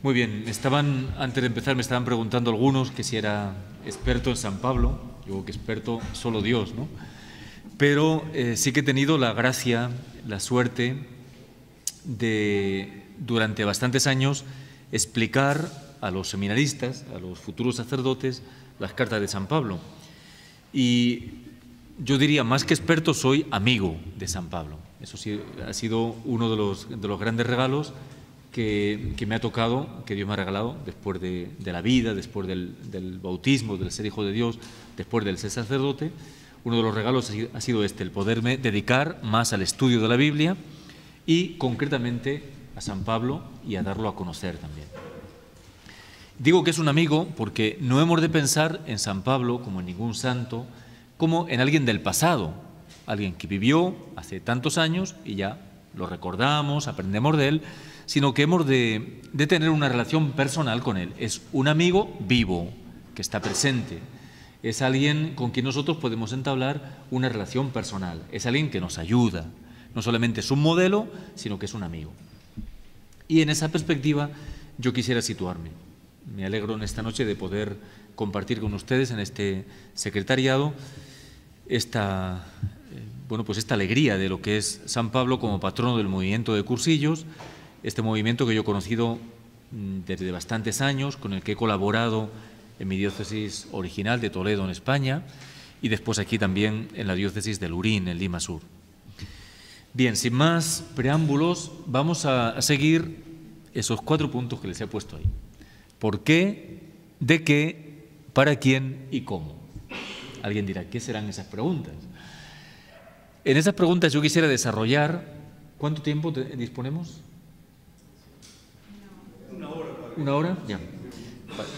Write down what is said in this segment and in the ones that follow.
Muy bien, antes de empezar me estaban preguntando algunos que si era experto en San Pablo. Yo que experto solo Dios, ¿no? Pero sí que he tenido la gracia, la suerte de, durante bastantes años, explicar a los seminaristas, a los futuros sacerdotes, las cartas de San Pablo. Y yo diría, más que experto, soy amigo de San Pablo. Eso sí, ha sido uno de los grandes regalos que me ha tocado, que Dios me ha regalado, después de la vida, después del bautismo, del ser hijo de Dios, después del ser sacerdote. Uno de los regalos ha sido el poderme dedicar más al estudio de la Biblia y concretamente a San Pablo y a darlo a conocer también. Digo que es un amigo porque no hemos de pensar en San Pablo como en ningún santo, como en alguien del pasado, alguien que vivió hace tantos años y ya lo recordamos, aprendemos de él, sino que hemos de tener una relación personal con él. Es un amigo vivo, que está presente. Es alguien con quien nosotros podemos entablar una relación personal. Es alguien que nos ayuda. No solamente es un modelo, sino que es un amigo. Y en esa perspectiva yo quisiera situarme. Me alegro en esta noche de poder compartir con ustedes en este secretariado esta alegría de lo que es San Pablo como patrono del movimiento de cursillos, este movimiento que yo he conocido desde bastantes años, con el que he colaborado en mi diócesis original de Toledo, en España, y después aquí también en la diócesis de Lurín, en Lima Sur. Bien, sin más preámbulos, vamos a seguir esos 4 puntos que les he puesto ahí. ¿Por qué? ¿De qué? ¿Para quién? ¿Y cómo? Alguien dirá, ¿qué serán esas preguntas? En esas preguntas yo quisiera desarrollar… ¿Cuánto tiempo disponemos? ¿Una hora? Ya. Vale.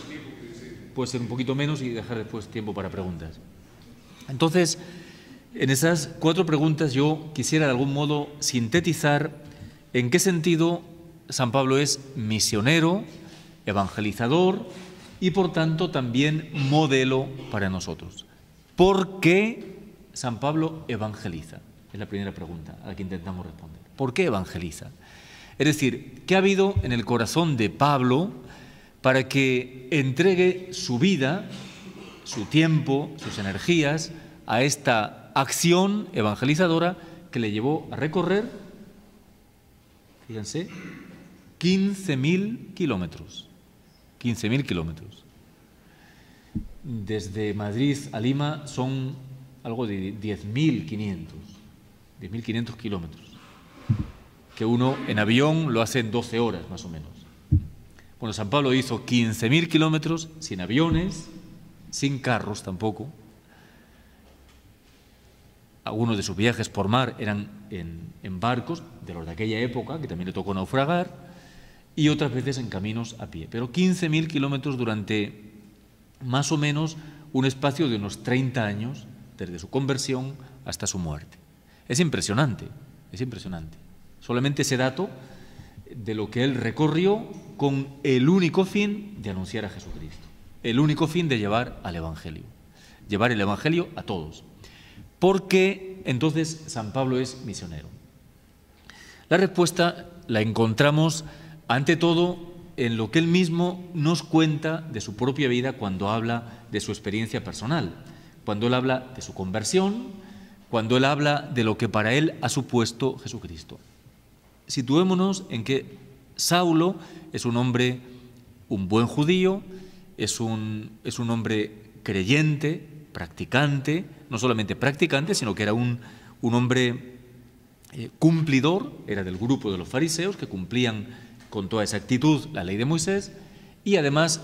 Puede ser un poquito menos y dejar después tiempo para preguntas. Entonces, en esas 4 preguntas yo quisiera de algún modo sintetizar en qué sentido San Pablo es misionero, evangelizador y por tanto también modelo para nosotros. ¿Por qué San Pablo evangeliza? Es la primera pregunta a la que intentamos responder. ¿Por qué evangeliza? Es decir, ¿qué ha habido en el corazón de Pablo para que entregue su vida, su tiempo, sus energías a esta acción evangelizadora que le llevó a recorrer, fíjense, 15.000 kilómetros? 15.000 kilómetros. Desde Madrid a Lima son algo de 10.500 kilómetros, que uno en avión lo hace en 12 horas más o menos. Bueno, San Pablo hizo 15.000 kilómetros sin aviones, sin carros tampoco. Algunos de sus viajes por mar eran en barcos de los de aquella época, que también le tocó naufragar, y otras veces en caminos a pie. Pero 15.000 kilómetros durante más o menos un espacio de unos 30 años, desde su conversión hasta su muerte. Es impresionante, es impresionante. Solamente ese dato de lo que él recorrió con el único fin de anunciar a Jesucristo, el único fin de llevar al Evangelio, llevar el Evangelio a todos. ¿Por qué entonces San Pablo es misionero? La respuesta la encontramos ante todo en lo que él mismo nos cuenta de su propia vida cuando habla de su experiencia personal, cuando él habla de su conversión, cuando él habla de lo que para él ha supuesto Jesucristo. Situémonos en que Saulo es un hombre, un buen judío, es un hombre creyente, practicante, no solamente practicante, sino que era un hombre cumplidor, era del grupo de los fariseos que cumplían con toda exactitud la ley de Moisés y además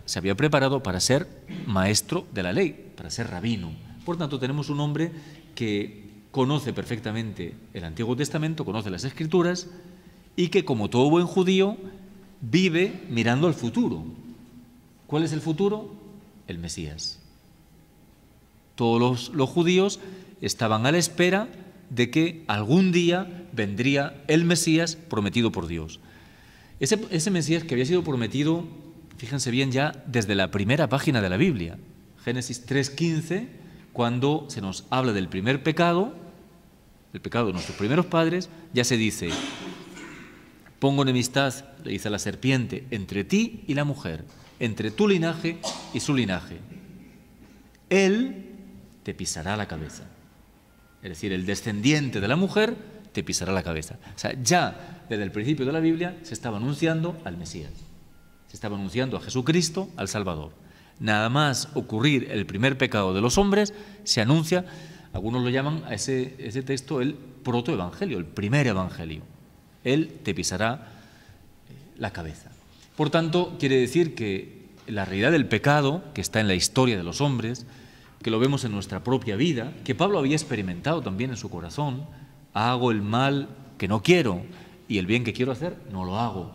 se había preparado para ser maestro de la ley, para ser rabino. Por tanto, tenemos un hombre que conoce perfectamente el Antiguo Testamento, conoce las Escrituras y que, como todo buen judío, vive mirando al futuro. ¿Cuál es el futuro? El Mesías. Todos los judíos estaban a la espera de que algún día vendría el Mesías prometido por Dios. Ese Mesías que había sido prometido, fíjense bien, ya desde la primera página de la Biblia, Génesis 3:15, cuando se nos habla del primer pecado, el pecado de nuestros primeros padres, ya se dice: Pongo enemistad, le dice a la serpiente, entre ti y la mujer, entre tu linaje y su linaje. Él te pisará la cabeza. Es decir, el descendiente de la mujer te pisará la cabeza. O sea, ya desde el principio de la Biblia se estaba anunciando al Mesías. Se estaba anunciando a Jesucristo, al Salvador. Nada más ocurrir el primer pecado de los hombres, se anuncia, algunos lo llaman a ese texto el protoevangelio, el primer evangelio. Él te pisará la cabeza. Por tanto, quiere decir que la realidad del pecado, que está en la historia de los hombres, que lo vemos en nuestra propia vida, que Pablo había experimentado también en su corazón, hago el mal que no quiero y el bien que quiero hacer, no lo hago.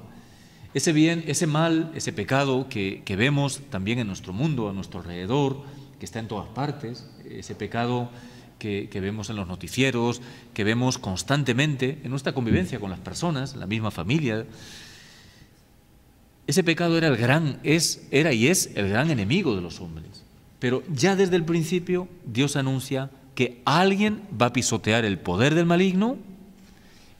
Ese bien, ese mal, ese pecado que vemos también en nuestro mundo, a nuestro alrededor, que está en todas partes, ese pecado que vemos en los noticieros, que vemos constantemente en nuestra convivencia con las personas, en la misma familia. Ese pecado era y es el gran enemigo de los hombres. Pero ya desde el principio Dios anuncia que alguien va a pisotear el poder del maligno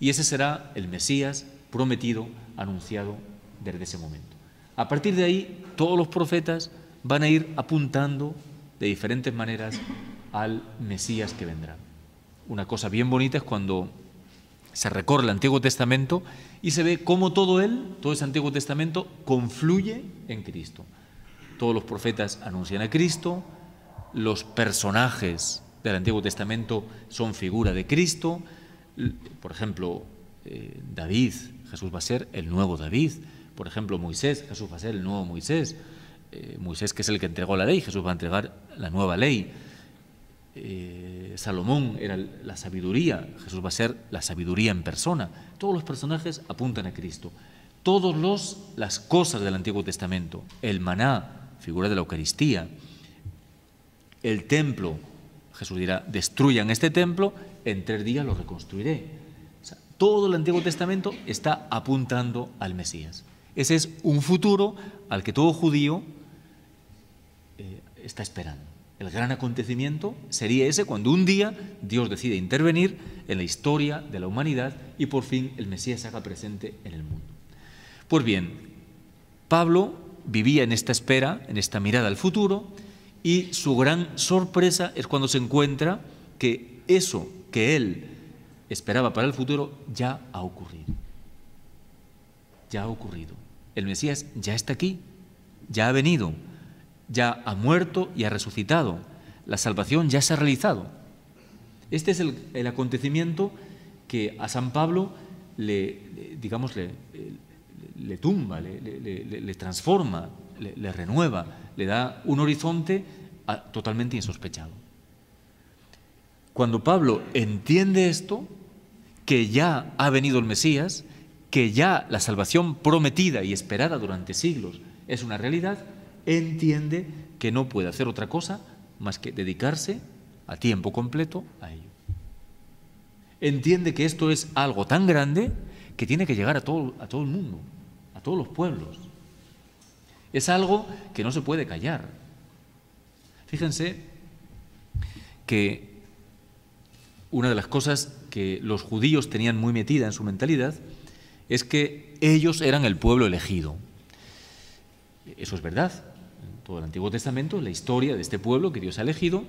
y ese será el Mesías prometido, anunciado desde ese momento. A partir de ahí, todos los profetas van a ir apuntando de diferentes maneras al Mesías que vendrá. Una cosa bien bonita es cuando se recorre el Antiguo Testamento y se ve cómo todo ese Antiguo Testamento confluye en Cristo. Todos los profetas anuncian a Cristo, los personajes del Antiguo Testamento son figura de Cristo. Por ejemplo, David, Jesús va a ser el nuevo David. Por ejemplo, Moisés, Jesús va a ser el nuevo Moisés. Moisés, que es el que entregó la ley, Jesús va a entregar la nueva ley. Salomón era la sabiduría, Jesús va a ser la sabiduría en persona. Todos los personajes apuntan a Cristo. Todas las cosas del Antiguo Testamento, el maná, figura de la Eucaristía, el templo, Jesús dirá, destruyan este templo, en 3 días lo reconstruiré. O sea, todo el Antiguo Testamento está apuntando al Mesías. Ese es un futuro al que todo judío está esperando. El gran acontecimiento sería ese cuando un día Dios decide intervenir en la historia de la humanidad y por fin el Mesías se haga presente en el mundo. Pues bien, Pablo vivía en esta espera, en esta mirada al futuro, y su gran sorpresa es cuando se encuentra que eso que él esperaba para el futuro ya ha ocurrido. Ya ha ocurrido. El Mesías ya está aquí, ya ha venido, ya ha muerto y ha resucitado. La salvación ya se ha realizado. Este es el acontecimiento que a San Pablo le tumba, le transforma, le renueva, le da un horizonte totalmente insospechado. Cuando Pablo entiende esto, que ya ha venido el Mesías, que ya la salvación prometida y esperada durante siglos es una realidad, entiende que no puede hacer otra cosa más que dedicarse a tiempo completo a ello. Entiende que esto es algo tan grande que tiene que llegar a todo el mundo, a todos los pueblos. Es algo que no se puede callar. Fíjense que una de las cosas que los judíos tenían muy metida en su mentalidad es que ellos eran el pueblo elegido. Eso es verdad. En todo el Antiguo Testamento, la historia de este pueblo que Dios ha elegido,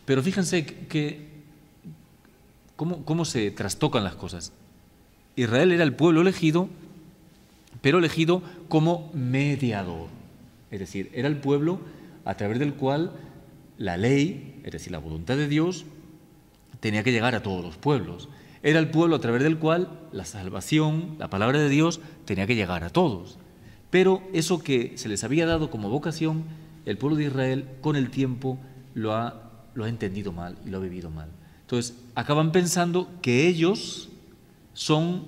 pero fíjense cómo se trastocan las cosas. Israel era el pueblo elegido, pero elegido como mediador. Es decir, era el pueblo a través del cual la ley, es decir, la voluntad de Dios, tenía que llegar a todos los pueblos. Era el pueblo a través del cual la salvación, la palabra de Dios, tenía que llegar a todos. Pero eso que se les había dado como vocación, el pueblo de Israel con el tiempo lo ha entendido mal y lo ha vivido mal. Entonces, acaban pensando que ellos son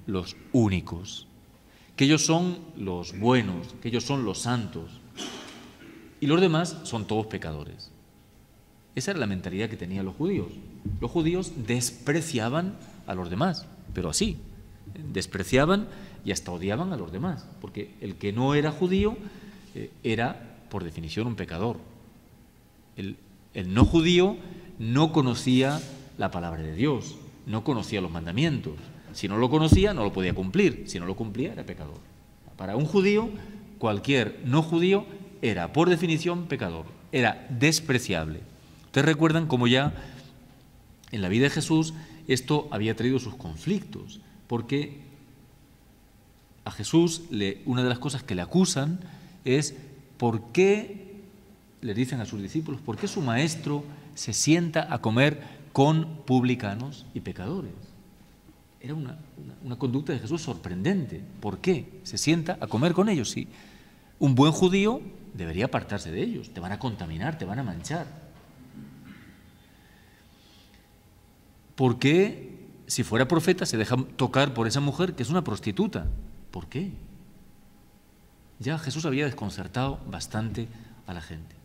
los únicos, que ellos son los buenos, que ellos son los santos y los demás son todos pecadores. Esa era la mentalidad que tenían los judíos. Los judíos despreciaban a los demás, pero así, despreciaban y hasta odiaban a los demás, porque el que no era judío era, por definición, un pecador. El no judío no conocía la palabra de Dios, no conocía los mandamientos. Si no lo conocía, no lo podía cumplir. Si no lo cumplía, era pecador. Para un judío, cualquier no judío era, por definición, pecador. Era despreciable. Ustedes recuerdan cómo ya en la vida de Jesús esto había traído sus conflictos, porque a Jesús una de las cosas que le acusan es por qué, le dicen a sus discípulos, por qué su maestro se sienta a comer con publicanos y pecadores. Era una conducta de Jesús sorprendente. ¿Por qué se sienta a comer con ellos? Sí, un buen judío debería apartarse de ellos. Te van a contaminar, te van a manchar. ¿Por qué, si fuera profeta, se deja tocar por esa mujer que es una prostituta? ¿Por qué? Ya Jesús había desconcertado bastante a la gente.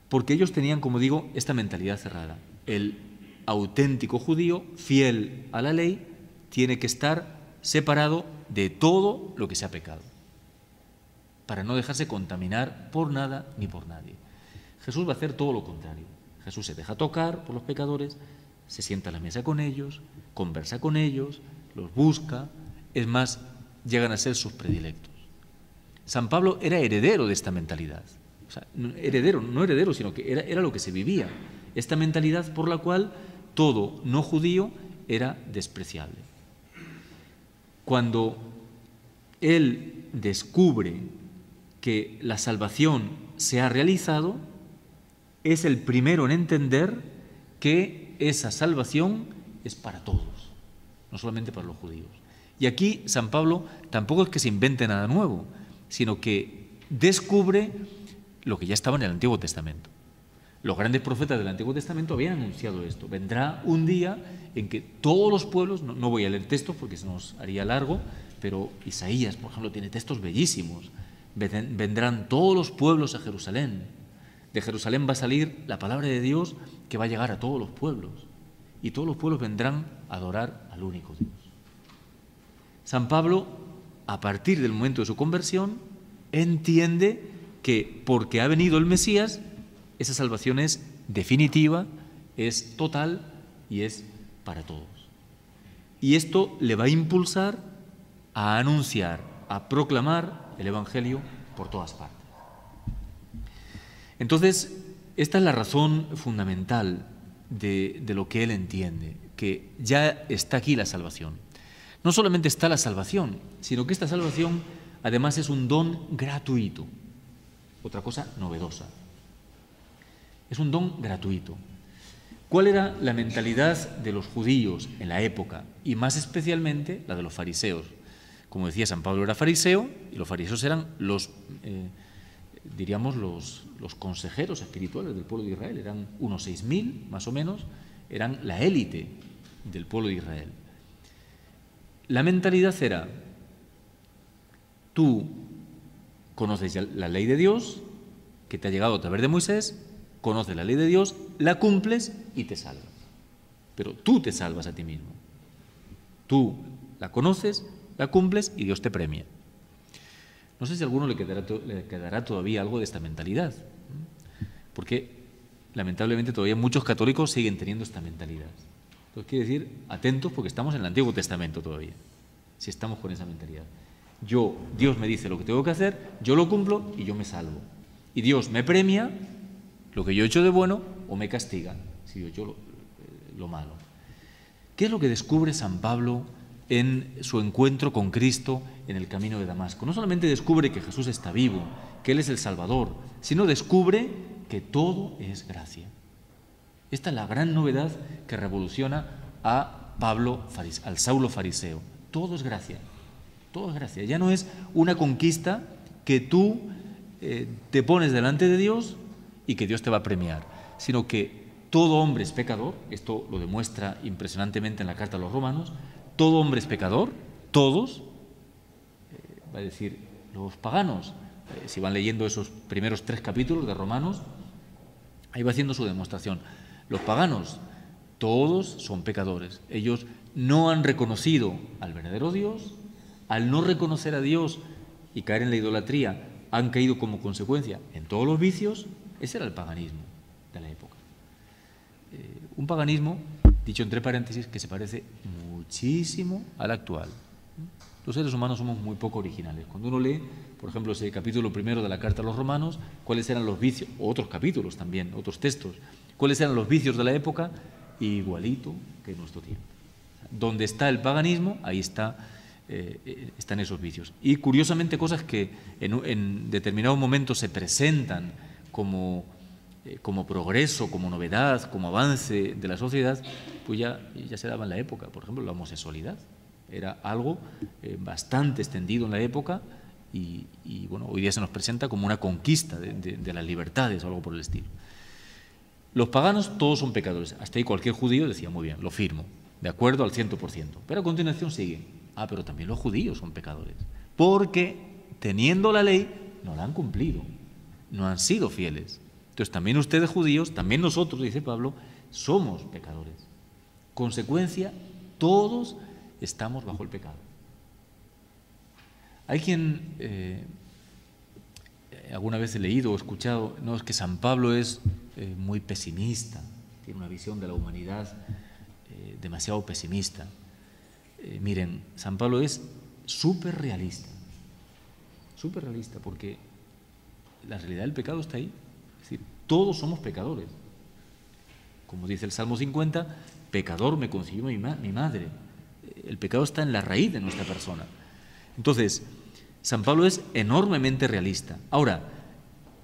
Porque ellos tenían, como digo, esta mentalidad cerrada. El auténtico judío, fiel a la ley, tiene que estar separado de todo lo que sea pecado, para no dejarse contaminar por nada ni por nadie. Jesús va a hacer todo lo contrario. Jesús se deja tocar por los pecadores, se sienta a la mesa con ellos, conversa con ellos, los busca, es más, llegan a ser sus predilectos. San Pablo era heredero de esta mentalidad. O sea, no heredero, sino que era lo que se vivía. Esta mentalidad por la cual todo no judío era despreciable. Cuando él descubre que la salvación se ha realizado, es el primero en entender que esa salvación es para todos, no solamente para los judíos. Y aquí San Pablo tampoco es que se invente nada nuevo, sino que descubre lo que ya estaba en el Antiguo Testamento. Los grandes profetas del Antiguo Testamento habían anunciado esto. Vendrá un día en que todos los pueblos, no voy a leer textos porque se nos haría largo, pero Isaías, por ejemplo, tiene textos bellísimos. Vendrán todos los pueblos a Jerusalén. De Jerusalén va a salir la palabra de Dios que va a llegar a todos los pueblos. Y todos los pueblos vendrán a adorar al único Dios. San Pablo, a partir del momento de su conversión, entiende que porque ha venido el Mesías, esa salvación es definitiva, es total y es para todos. Y esto le va a impulsar a anunciar, a proclamar el Evangelio por todas partes. Entonces, esta es la razón fundamental de lo que él entiende, que ya está aquí la salvación. No solamente está la salvación, sino que esta salvación además es un don gratuito. Otra cosa novedosa. Es un don gratuito. ¿Cuál era la mentalidad de los judíos en la época? Y más especialmente la de los fariseos. Como decía, San Pablo era fariseo y los fariseos eran los consejeros espirituales del pueblo de Israel. Eran unos 6.000 más o menos, eran la élite del pueblo de Israel. La mentalidad era: tú conoces ya la ley de Dios, que te ha llegado a través de Moisés, conoces la ley de Dios, la cumples y te salvas. Pero tú te salvas a ti mismo. Tú la conoces, la cumples y Dios te premia. No sé si a alguno le quedará todavía algo de esta mentalidad, porque lamentablemente todavía muchos católicos siguen teniendo esta mentalidad. Entonces quiere decir, atentos, porque estamos en el Antiguo Testamento todavía, si estamos con esa mentalidad. Dios me dice lo que tengo que hacer, yo lo cumplo y yo me salvo. Y Dios me premia lo que yo he hecho de bueno o me castiga si yo he hecho lo malo. ¿Qué es lo que descubre San Pablo en su encuentro con Cristo en el camino de Damasco? No solamente descubre que Jesús está vivo, que Él es el Salvador, sino descubre que todo es gracia. Esta es la gran novedad que revoluciona a Pablo, al Saulo fariseo. Todo es gracia. Todo es gracia. Ya no es una conquista que tú te pones delante de Dios y que Dios te va a premiar, sino que todo hombre es pecador. Esto lo demuestra impresionantemente en la carta a los Romanos. Todo hombre es pecador, todos, va a decir los paganos. Si van leyendo esos primeros 3 capítulos de Romanos, ahí va haciendo su demostración. Los paganos, todos son pecadores. Ellos no han reconocido al verdadero Dios. Al no reconocer a Dios y caer en la idolatría, han caído como consecuencia en todos los vicios. Ese era el paganismo de la época. Un paganismo, dicho entre paréntesis, que se parece muchísimo al actual. Los seres humanos somos muy poco originales. Cuando uno lee, por ejemplo, ese capítulo primero de la Carta a los Romanos, cuáles eran los vicios, o otros capítulos también, otros textos, cuáles eran los vicios de la época, igualito que en nuestro tiempo. Donde está el paganismo, ahí están esos vicios. Y curiosamente cosas que en determinados momentos se presentan como progreso, como novedad, como avance de la sociedad, pues ya se daba en la época. Por ejemplo, la homosexualidad era algo bastante extendido en la época y bueno, hoy día se nos presenta como una conquista de las libertades o algo por el estilo. Los paganos todos son pecadores. Hasta ahí cualquier judío decía, muy bien, lo firmo, de acuerdo al 100%. Pero a continuación sigue, pero también los judíos son pecadores, porque teniendo la ley no la han cumplido, no han sido fieles. Entonces también ustedes judíos, también nosotros, dice Pablo, somos pecadores. Consecuencia, todos estamos bajo el pecado. Hay quien, alguna vez he leído o escuchado, no, es que San Pablo es muy pesimista, tiene una visión de la humanidad demasiado pesimista. Miren, San Pablo es súper realista, porque la realidad del pecado está ahí. Es decir, todos somos pecadores. Como dice el Salmo 50, pecador me concibió mi madre. El pecado está en la raíz de nuestra persona. Entonces, San Pablo es enormemente realista. Ahora,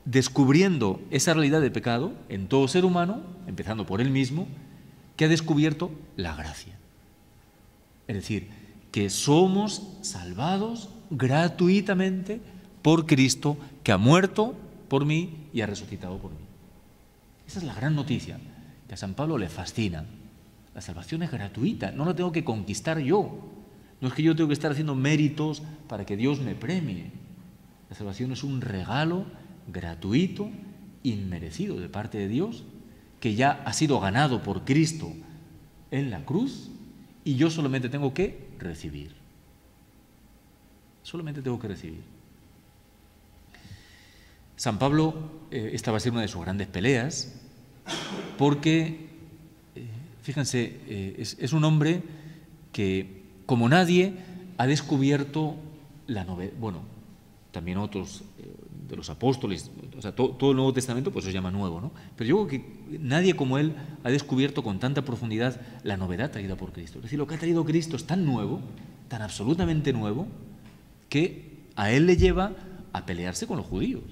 descubriendo esa realidad de pecado en todo ser humano, empezando por él mismo, que ha descubierto la gracia. Es decir, que somos salvados gratuitamente por Cristo, que ha muerto por mí y ha resucitado por mí. Esa es la gran noticia, que a San Pablo le fascina. La salvación es gratuita, no la tengo que conquistar yo. No es que yo tengo que estar haciendo méritos para que Dios me premie. La salvación es un regalo gratuito, inmerecido de parte de Dios, que ya ha sido ganado por Cristo en la cruz y yo solamente tengo que recibir. Solamente tengo que recibir. San Pablo, esta va a ser una de sus grandes peleas, porque, fíjense, es un hombre que, como nadie, ha descubierto la novedad. Bueno, también otros de los apóstoles, o sea, todo el Nuevo Testamento pues se llama nuevo, ¿no? Pero yo creo que nadie como él ha descubierto con tanta profundidad la novedad traída por Cristo. Es decir, lo que ha traído Cristo es tan nuevo, tan absolutamente nuevo, que a él le lleva a pelearse con los judíos.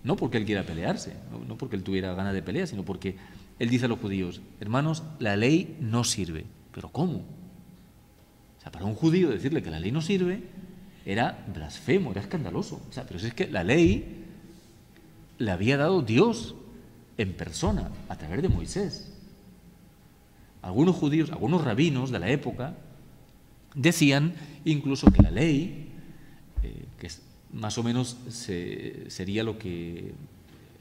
No porque él quiera pelearse, no porque él tuviera ganas de pelear, sino porque él dice a los judíos, hermanos, la ley no sirve. ¿Pero cómo? O sea, para un judío decirle que la ley no sirve era blasfemo, era escandaloso. O sea, pero si es que la ley la había dado Dios en persona, a través de Moisés. Algunos judíos, algunos rabinos de la época, decían incluso que la ley, que más o menos sería lo que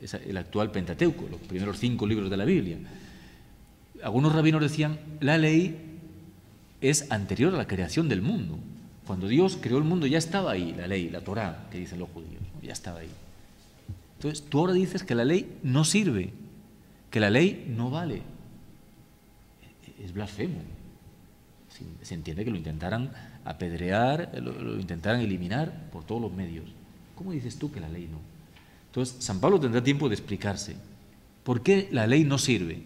es el actual Pentateuco, los primeros 5 libros de la Biblia. Algunos rabinos decían, la ley es anterior a la creación del mundo. Cuando Dios creó el mundo ya estaba ahí la ley, la Torá, que dicen los judíos, ya estaba ahí. Entonces, tú ahora dices que la ley no sirve, que la ley no vale. Es blasfemo. Se entiende que lo intentaran apedrear, lo intentaran eliminar por todos los medios. ¿Cómo dices tú que la ley no? Entonces, San Pablo tendrá tiempo de explicarse. ¿Por qué la ley no sirve?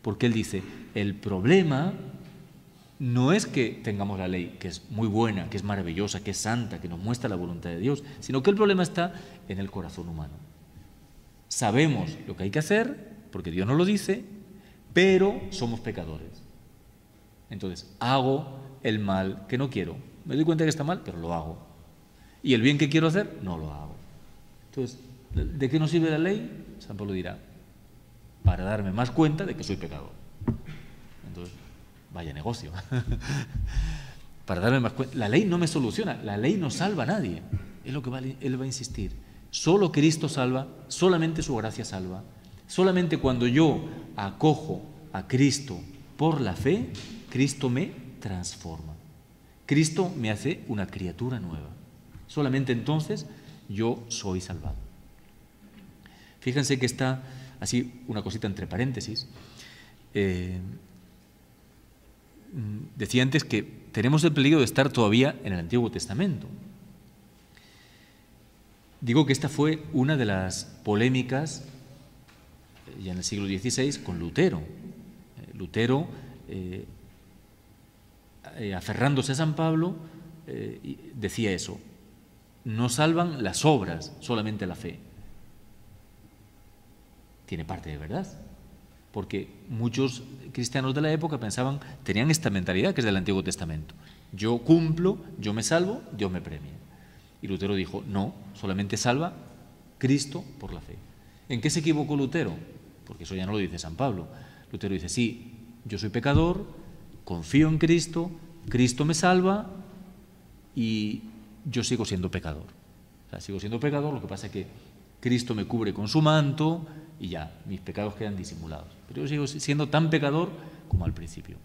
Porque él dice, el problema no es que tengamos la ley, que es muy buena, que es maravillosa, que es santa, que nos muestra la voluntad de Dios, sino que el problema está en el corazón humano. Sabemos lo que hay que hacer, porque Dios nos lo dice, pero somos pecadores. Entonces, hago el mal que no quiero. Me doy cuenta que está mal, pero lo hago. Y el bien que quiero hacer, no lo hago. Entonces, ¿de qué nos sirve la ley? San Pablo dirá, para darme más cuenta de que soy pecador. Entonces, vaya negocio. Para darme más cuenta. La ley no me soluciona, la ley no salva a nadie. Es lo que él va a insistir. Solo Cristo salva, solamente su gracia salva. Solamente cuando yo acojo a Cristo por la fe, Cristo me transforma. Cristo me hace una criatura nueva. Solamente entonces yo soy salvado. Fíjense que está así una cosita entre paréntesis. Decía antes que tenemos el peligro de estar todavía en el Antiguo Testamento. Digo que esta fue una de las polémicas ya en el siglo XVI con Lutero. Lutero, aferrándose a San Pablo, decía eso: no salvan las obras, solamente la fe. Tiene parte de verdad, porque muchos cristianos de la época tenían esta mentalidad que es del Antiguo Testamento: yo cumplo, yo me salvo, Dios me premia. Y Lutero dijo: no, solamente salva Cristo por la fe. ¿En qué se equivocó Lutero? Porque eso ya no lo dice San Pablo. Lutero dice: sí, yo soy pecador, confío en Cristo, Cristo me salva y yo sigo siendo pecador. O sea, sigo siendo pecador, lo que pasa es que Cristo me cubre con su manto y ya, mis pecados quedan disimulados. Pero yo sigo siendo tan pecador como al principio.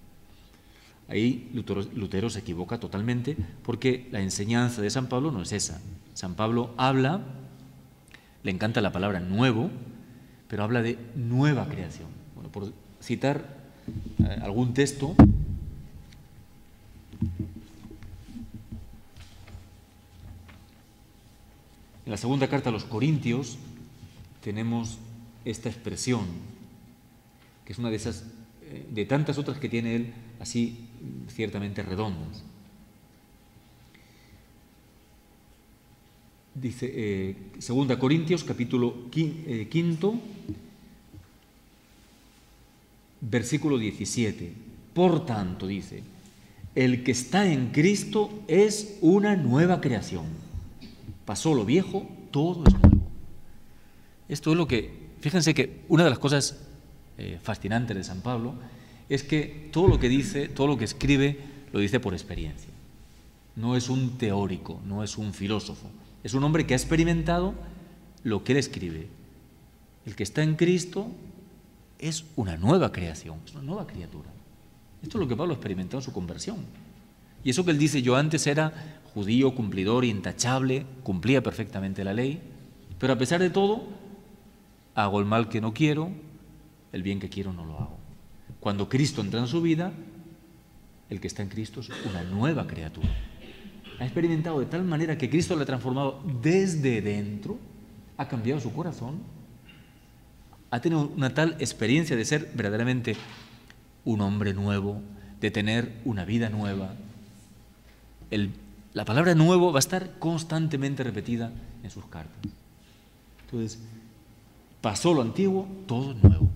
Ahí Lutero se equivoca totalmente, porque la enseñanza de San Pablo no es esa. San Pablo habla, le encanta la palabra nuevo, pero habla de nueva creación. Bueno, por citar algún texto, en la segunda carta a los Corintios tenemos esta expresión, que es una de esas, de tantas otras que tiene él, así ciertamente redondas. Dice, segunda Corintios, capítulo 5, versículo 17. Por tanto, dice, el que está en Cristo es una nueva creación. Pasó lo viejo, todo es nuevo. Esto es lo que, fíjense que una de las cosas fascinantes de San Pablo es que todo lo que dice, todo lo que escribe, lo dice por experiencia. No es un teórico, no es un filósofo. Es un hombre que ha experimentado lo que él escribe. El que está en Cristo es una nueva creación, es una nueva criatura. Esto es lo que Pablo experimentó en su conversión. Y eso que él dice: yo antes era judío, cumplidor, intachable, cumplía perfectamente la ley, pero a pesar de todo, hago el mal que no quiero, el bien que quiero no lo hago. Cuando Cristo entra en su vida, el que está en Cristo es una nueva criatura. Ha experimentado de tal manera que Cristo le ha transformado desde dentro, ha cambiado su corazón, ha tenido una tal experiencia de ser verdaderamente un hombre nuevo, de tener una vida nueva. La palabra nuevo va a estar constantemente repetida en sus cartas. Entonces, pasó lo antiguo, todo es nuevo.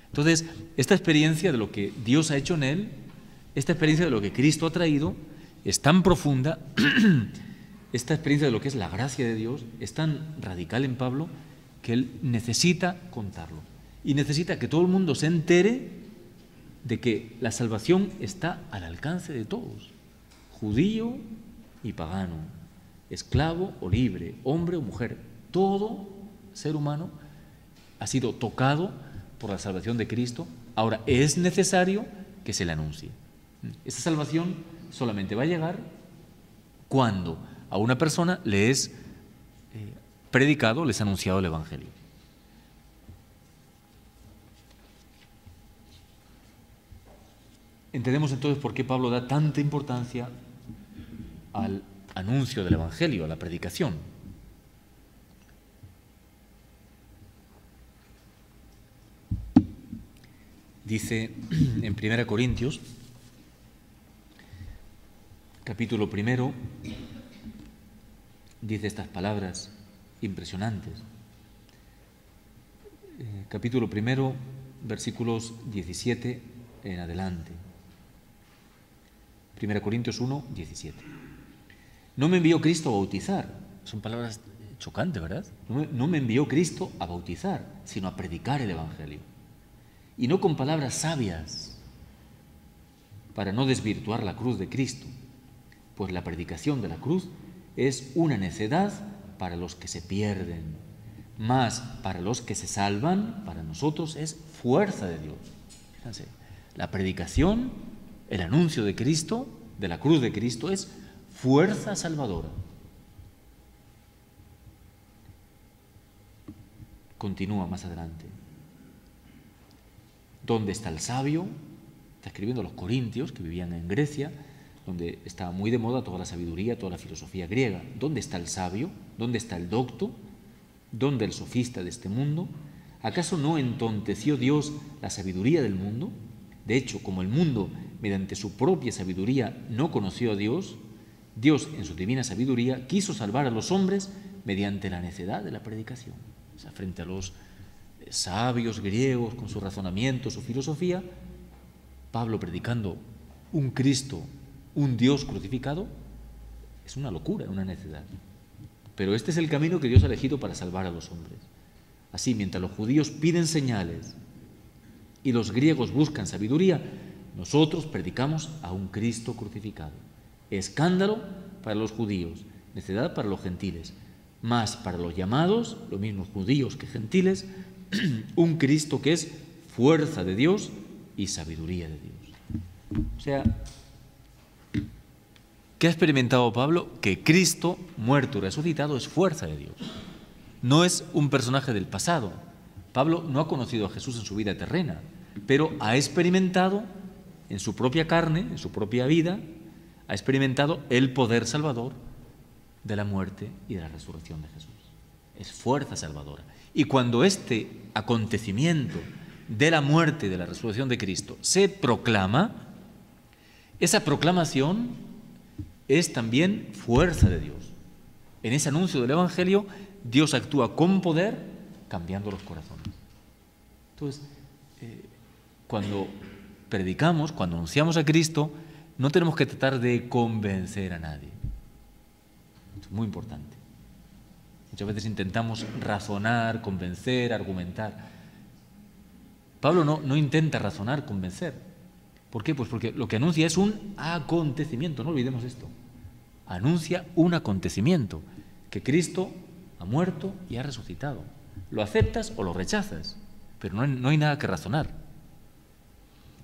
Entonces, esta experiencia de lo que Dios ha hecho en él, esta experiencia de lo que Cristo ha traído, es tan profunda, esta experiencia de lo que es la gracia de Dios es tan radical en Pablo, que él necesita contarlo. Y necesita que todo el mundo se entere de que la salvación está al alcance de todos, judío y pagano, esclavo o libre, hombre o mujer. Todo ser humano ha sido tocado por la salvación de Cristo. Ahora es necesario que se le anuncie. Esa salvación solamente va a llegar cuando a una persona le es predicado, le es anunciado el Evangelio. Entendemos entonces por qué Pablo da tanta importancia al anuncio del Evangelio, a la predicación. Dice en 1 Corintios, capítulo 1, dice estas palabras impresionantes. Capítulo 1, versículos 17 en adelante. 1 Corintios 1, 17. No me envió Cristo a bautizar. Son palabras chocantes, ¿verdad? No me envió Cristo a bautizar, sino a predicar el Evangelio. Y no con palabras sabias, para no desvirtuar la cruz de Cristo, pues la predicación de la cruz es una necedad para los que se pierden, mas para los que se salvan, para nosotros es fuerza de Dios. Fíjense, la predicación, el anuncio de Cristo, de la cruz de Cristo, es fuerza salvadora. Continúa más adelante. ¿Dónde está el sabio? Está escribiendo a los corintios que vivían en Grecia. donde está muy de moda toda la sabiduría, toda la filosofía griega. ¿Dónde está el sabio? ¿Dónde está el docto? ¿Dónde el sofista de este mundo? ¿Acaso no entonteció Dios la sabiduría del mundo? De hecho, como el mundo, mediante su propia sabiduría, no conoció a Dios, Dios, en su divina sabiduría, quiso salvar a los hombres mediante la necedad de la predicación. O sea, frente a los sabios griegos, con su razonamiento, su filosofía, Pablo predicando un Cristo, un Dios crucificado, es una locura, una necedad. Pero este es el camino que Dios ha elegido para salvar a los hombres. Así, mientras los judíos piden señales y los griegos buscan sabiduría, nosotros predicamos a un Cristo crucificado. Escándalo para los judíos, necedad para los gentiles, más para los llamados, los mismos judíos que gentiles, un Cristo que es fuerza de Dios y sabiduría de Dios. O sea, ¿qué ha experimentado Pablo? Que Cristo, muerto y resucitado, es fuerza de Dios. No es un personaje del pasado. Pablo no ha conocido a Jesús en su vida terrena, pero ha experimentado en su propia carne, en su propia vida, ha experimentado el poder salvador de la muerte y de la resurrección de Jesús. Es fuerza salvadora. Y cuando este acontecimiento de la muerte y de la resurrección de Cristo se proclama, esa proclamación es también fuerza de Dios. En ese anuncio del Evangelio, Dios actúa con poder cambiando los corazones. Entonces, cuando predicamos, cuando anunciamos a Cristo, no tenemos que tratar de convencer a nadie. Es muy importante. Muchas veces intentamos razonar, convencer, argumentar. Pablo no intenta razonar, convencer. ¿Por qué? Pues porque lo que anuncia es un acontecimiento, no olvidemos esto. Anuncia un acontecimiento, que Cristo ha muerto y ha resucitado. Lo aceptas o lo rechazas, pero no hay nada que razonar.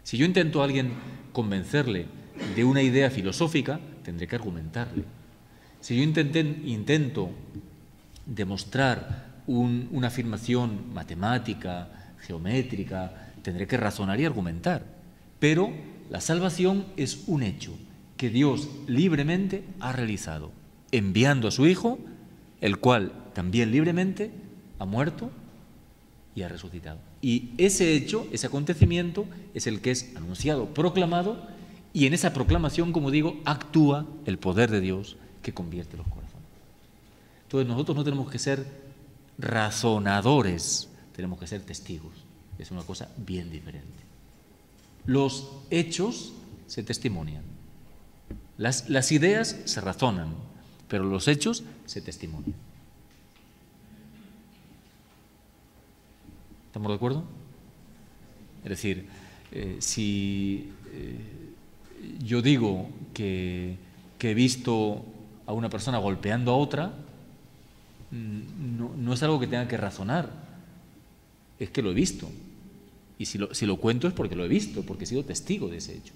Si yo intento a alguien convencerle de una idea filosófica, tendré que argumentarle. Si yo intento demostrar una afirmación matemática, geométrica, tendré que razonar y argumentar. Pero la salvación es un hecho que Dios libremente ha realizado, enviando a su Hijo, el cual también libremente ha muerto y ha resucitado. Y ese hecho, ese acontecimiento, es el que es anunciado, proclamado, y en esa proclamación, como digo, actúa el poder de Dios que convierte los corazones. Entonces nosotros no tenemos que ser razonadores, tenemos que ser testigos. Es una cosa bien diferente. Los hechos se testimonian. Las ideas se razonan, pero los hechos se testimonian. ¿Estamos de acuerdo? Es decir, si yo digo que he visto a una persona golpeando a otra, no es algo que tenga que razonar, es que lo he visto. Y si lo cuento es porque lo he visto, porque he sido testigo de ese hecho.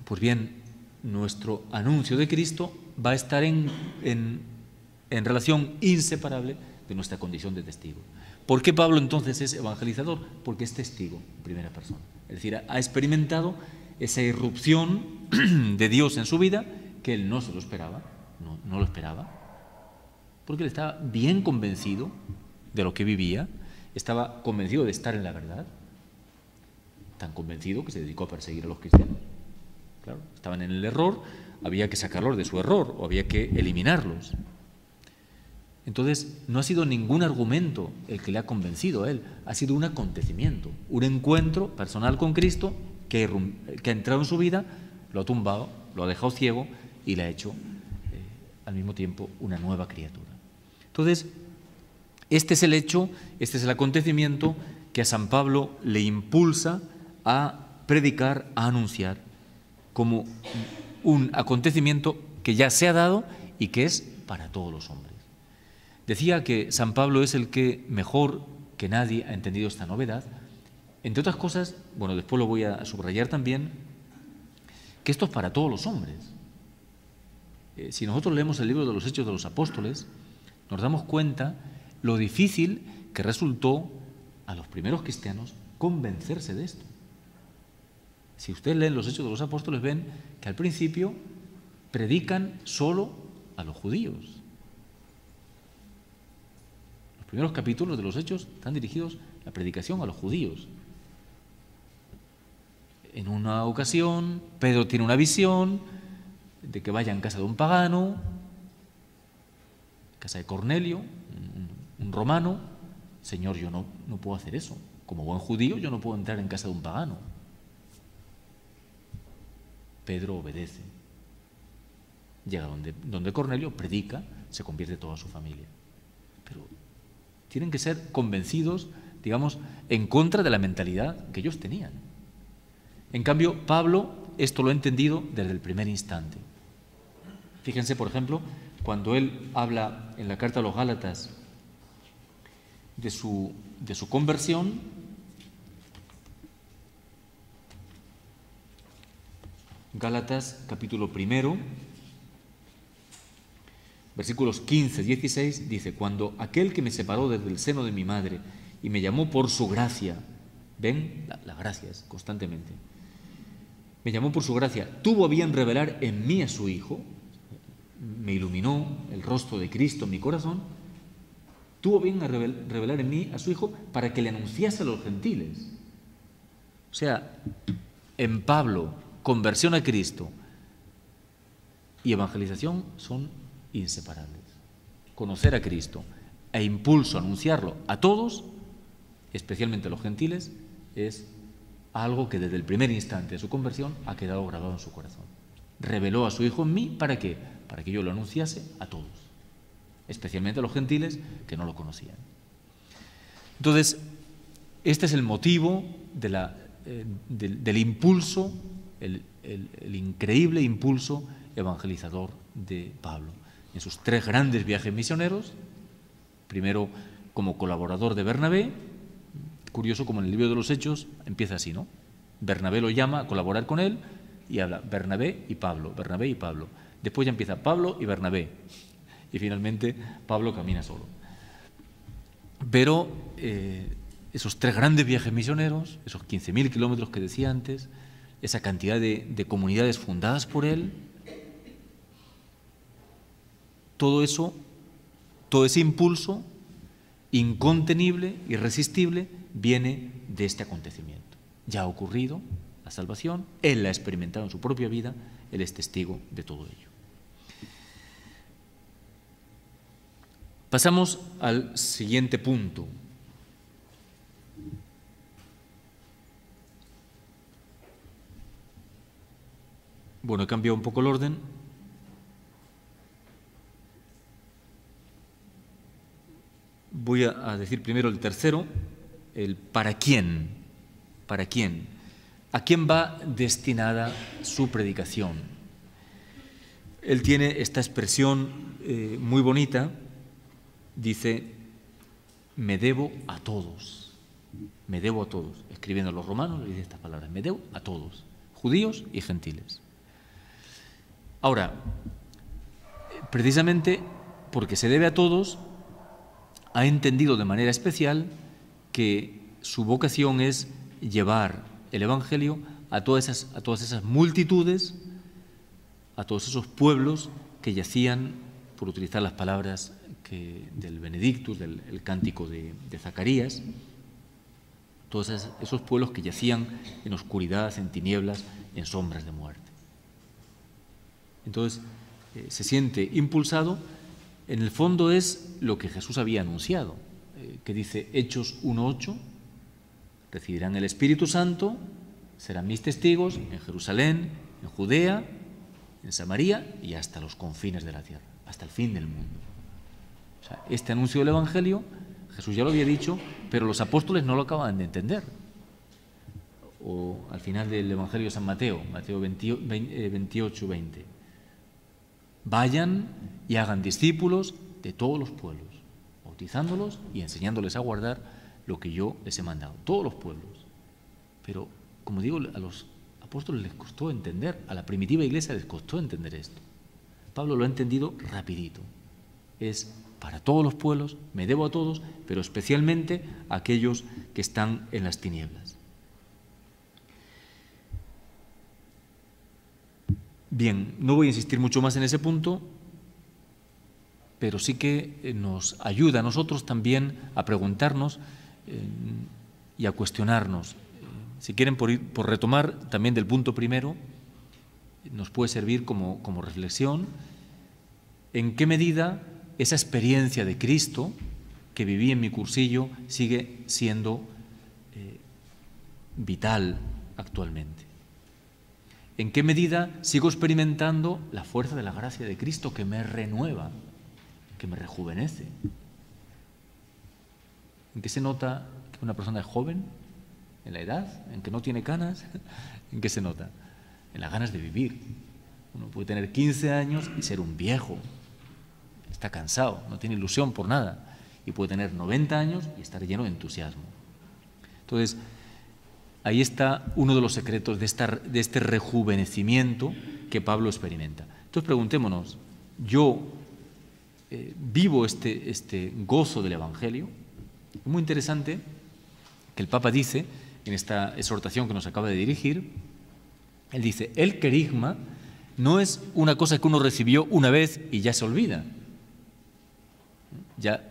Pues bien, nuestro anuncio de Cristo va a estar en relación inseparable de nuestra condición de testigo. ¿Por qué Pablo entonces es evangelizador? Porque es testigo en primera persona. Es decir, ha experimentado esa irrupción de Dios en su vida que él no se lo esperaba, no lo esperaba, porque él estaba bien convencido de lo que vivía, estaba convencido de estar en la verdad, tan convencido que se dedicó a perseguir a los cristianos. Claro, estaban en el error, había que sacarlos de su error o había que eliminarlos. Entonces, no ha sido ningún argumento el que le ha convencido a él, ha sido un acontecimiento, un encuentro personal con Cristo que ha entrado en su vida, lo ha tumbado, lo ha dejado ciego y le ha hecho al mismo tiempo una nueva criatura. Entonces, este es el hecho, este es el acontecimiento que a San Pablo le impulsa a predicar, a anunciar, como un acontecimiento que ya se ha dado y que es para todos los hombres. Decía que San Pablo es el que mejor que nadie ha entendido esta novedad, entre otras cosas, bueno, después lo voy a subrayar también, que esto es para todos los hombres. Si nosotros leemos el libro de los Hechos de los Apóstoles, nos damos cuenta lo difícil que resultó a los primeros cristianos convencerse de esto. Si ustedes leen los Hechos de los Apóstoles, ven que al principio predican solo a los judíos. Los primeros capítulos de los Hechos están dirigidos a la predicación a los judíos. En una ocasión, Pedro tiene una visión de que vaya en casa de un pagano, casa de Cornelio, un romano. Señor, yo no puedo hacer eso. Como buen judío, yo no puedo entrar en casa de un pagano. Pedro obedece. Llega donde Cornelio, predica, se convierte toda su familia. Pero tienen que ser convencidos, digamos, en contra de la mentalidad que ellos tenían. En cambio, Pablo esto lo ha entendido desde el primer instante. Fíjense, por ejemplo, cuando él habla en la carta a los Gálatas de su conversión, Gálatas capítulo 1, versículos 15 y 16, dice: cuando aquel que me separó desde el seno de mi madre y me llamó por su gracia, ven, la gracia es constantemente, me llamó por su gracia, tuvo a bien revelar en mí a su Hijo, me iluminó el rostro de Cristo en mi corazón, tuvo bien a revelar en mí a su Hijo para que le anunciase a los gentiles. O sea, en Pablo, conversión a Cristo y evangelización son inseparables. Conocer a Cristo e impulso a anunciarlo a todos, especialmente a los gentiles, es algo que desde el primer instante de su conversión ha quedado grabado en su corazón. Reveló a su Hijo en mí, ¿para qué? Para que yo lo anunciase a todos, especialmente a los gentiles que no lo conocían. Entonces, este es el motivo del impulso, el increíble impulso evangelizador de Pablo. En sus 3 grandes viajes misioneros, primero como colaborador de Bernabé, curioso como en el libro de los Hechos empieza así, ¿no? Bernabé lo llama a colaborar con él y habla Bernabé y Pablo, Bernabé y Pablo. Después ya empieza Pablo y Bernabé y finalmente Pablo camina solo. Pero esos 3 grandes viajes misioneros, esos 15.000 kilómetros que decía antes, esa cantidad de comunidades fundadas por él, todo eso, todo ese impulso incontenible, irresistible, viene de este acontecimiento. Ya ha ocurrido la salvación, él la ha experimentado en su propia vida, él es testigo de todo ello. Pasamos al siguiente punto. Bueno, he cambiado un poco el orden. Voy a decir primero el tercero, el para quién. ¿Para quién? ¿A quién va destinada su predicación? Él tiene esta expresión muy bonita, dice, me debo a todos. Me debo a todos. Escribiendo a los romanos, le dice estas palabras, me debo a todos, judíos y gentiles. Ahora, precisamente porque se debe a todos, ha entendido de manera especial que su vocación es llevar el Evangelio a todas esas multitudes, a todos esos pueblos que yacían, por utilizar las palabras del Benedictus, del cántico de Zacarías, todos esos pueblos que yacían en oscuridad, en tinieblas, en sombras de muerte. Entonces, se siente impulsado. En el fondo es lo que Jesús había anunciado, que dice Hechos 1:8, recibirán el Espíritu Santo, serán mis testigos en Jerusalén, en Judea, en Samaria y hasta los confines de la tierra, hasta el fin del mundo. O sea, este anuncio del Evangelio, Jesús ya lo había dicho, pero los apóstoles no lo acaban de entender. O al final del Evangelio de San Mateo, Mateo 28:20. Vayan y hagan discípulos de todos los pueblos, bautizándolos y enseñándoles a guardar lo que yo les he mandado. Todos los pueblos. Pero, como digo, a los apóstoles les costó entender, a la primitiva iglesia les costó entender esto. Pablo lo ha entendido rapidito. Es para todos los pueblos, me debo a todos, pero especialmente a aquellos que están en las tinieblas. Bien, no voy a insistir mucho más en ese punto, pero sí que nos ayuda a nosotros también a preguntarnos y a cuestionarnos. Si quieren, por retomar también del punto primero, nos puede servir como reflexión en qué medida esa experiencia de Cristo que viví en mi cursillo sigue siendo vital actualmente. ¿En qué medida sigo experimentando la fuerza de la gracia de Cristo que me renueva, que me rejuvenece? ¿En qué se nota que una persona es joven? ¿En la edad? ¿En que no tiene canas? ¿En qué se nota? En las ganas de vivir. Uno puede tener 15 años y ser un viejo. Está cansado, no tiene ilusión por nada. Y puede tener 90 años y estar lleno de entusiasmo. Entonces, ahí está uno de los secretos de este rejuvenecimiento que Pablo experimenta. Entonces preguntémonos, ¿yo vivo este gozo del Evangelio? Es muy interesante que el Papa dice, en esta exhortación que nos acaba de dirigir, él dice, el querigma no es una cosa que uno recibió una vez y ya se olvida. Ya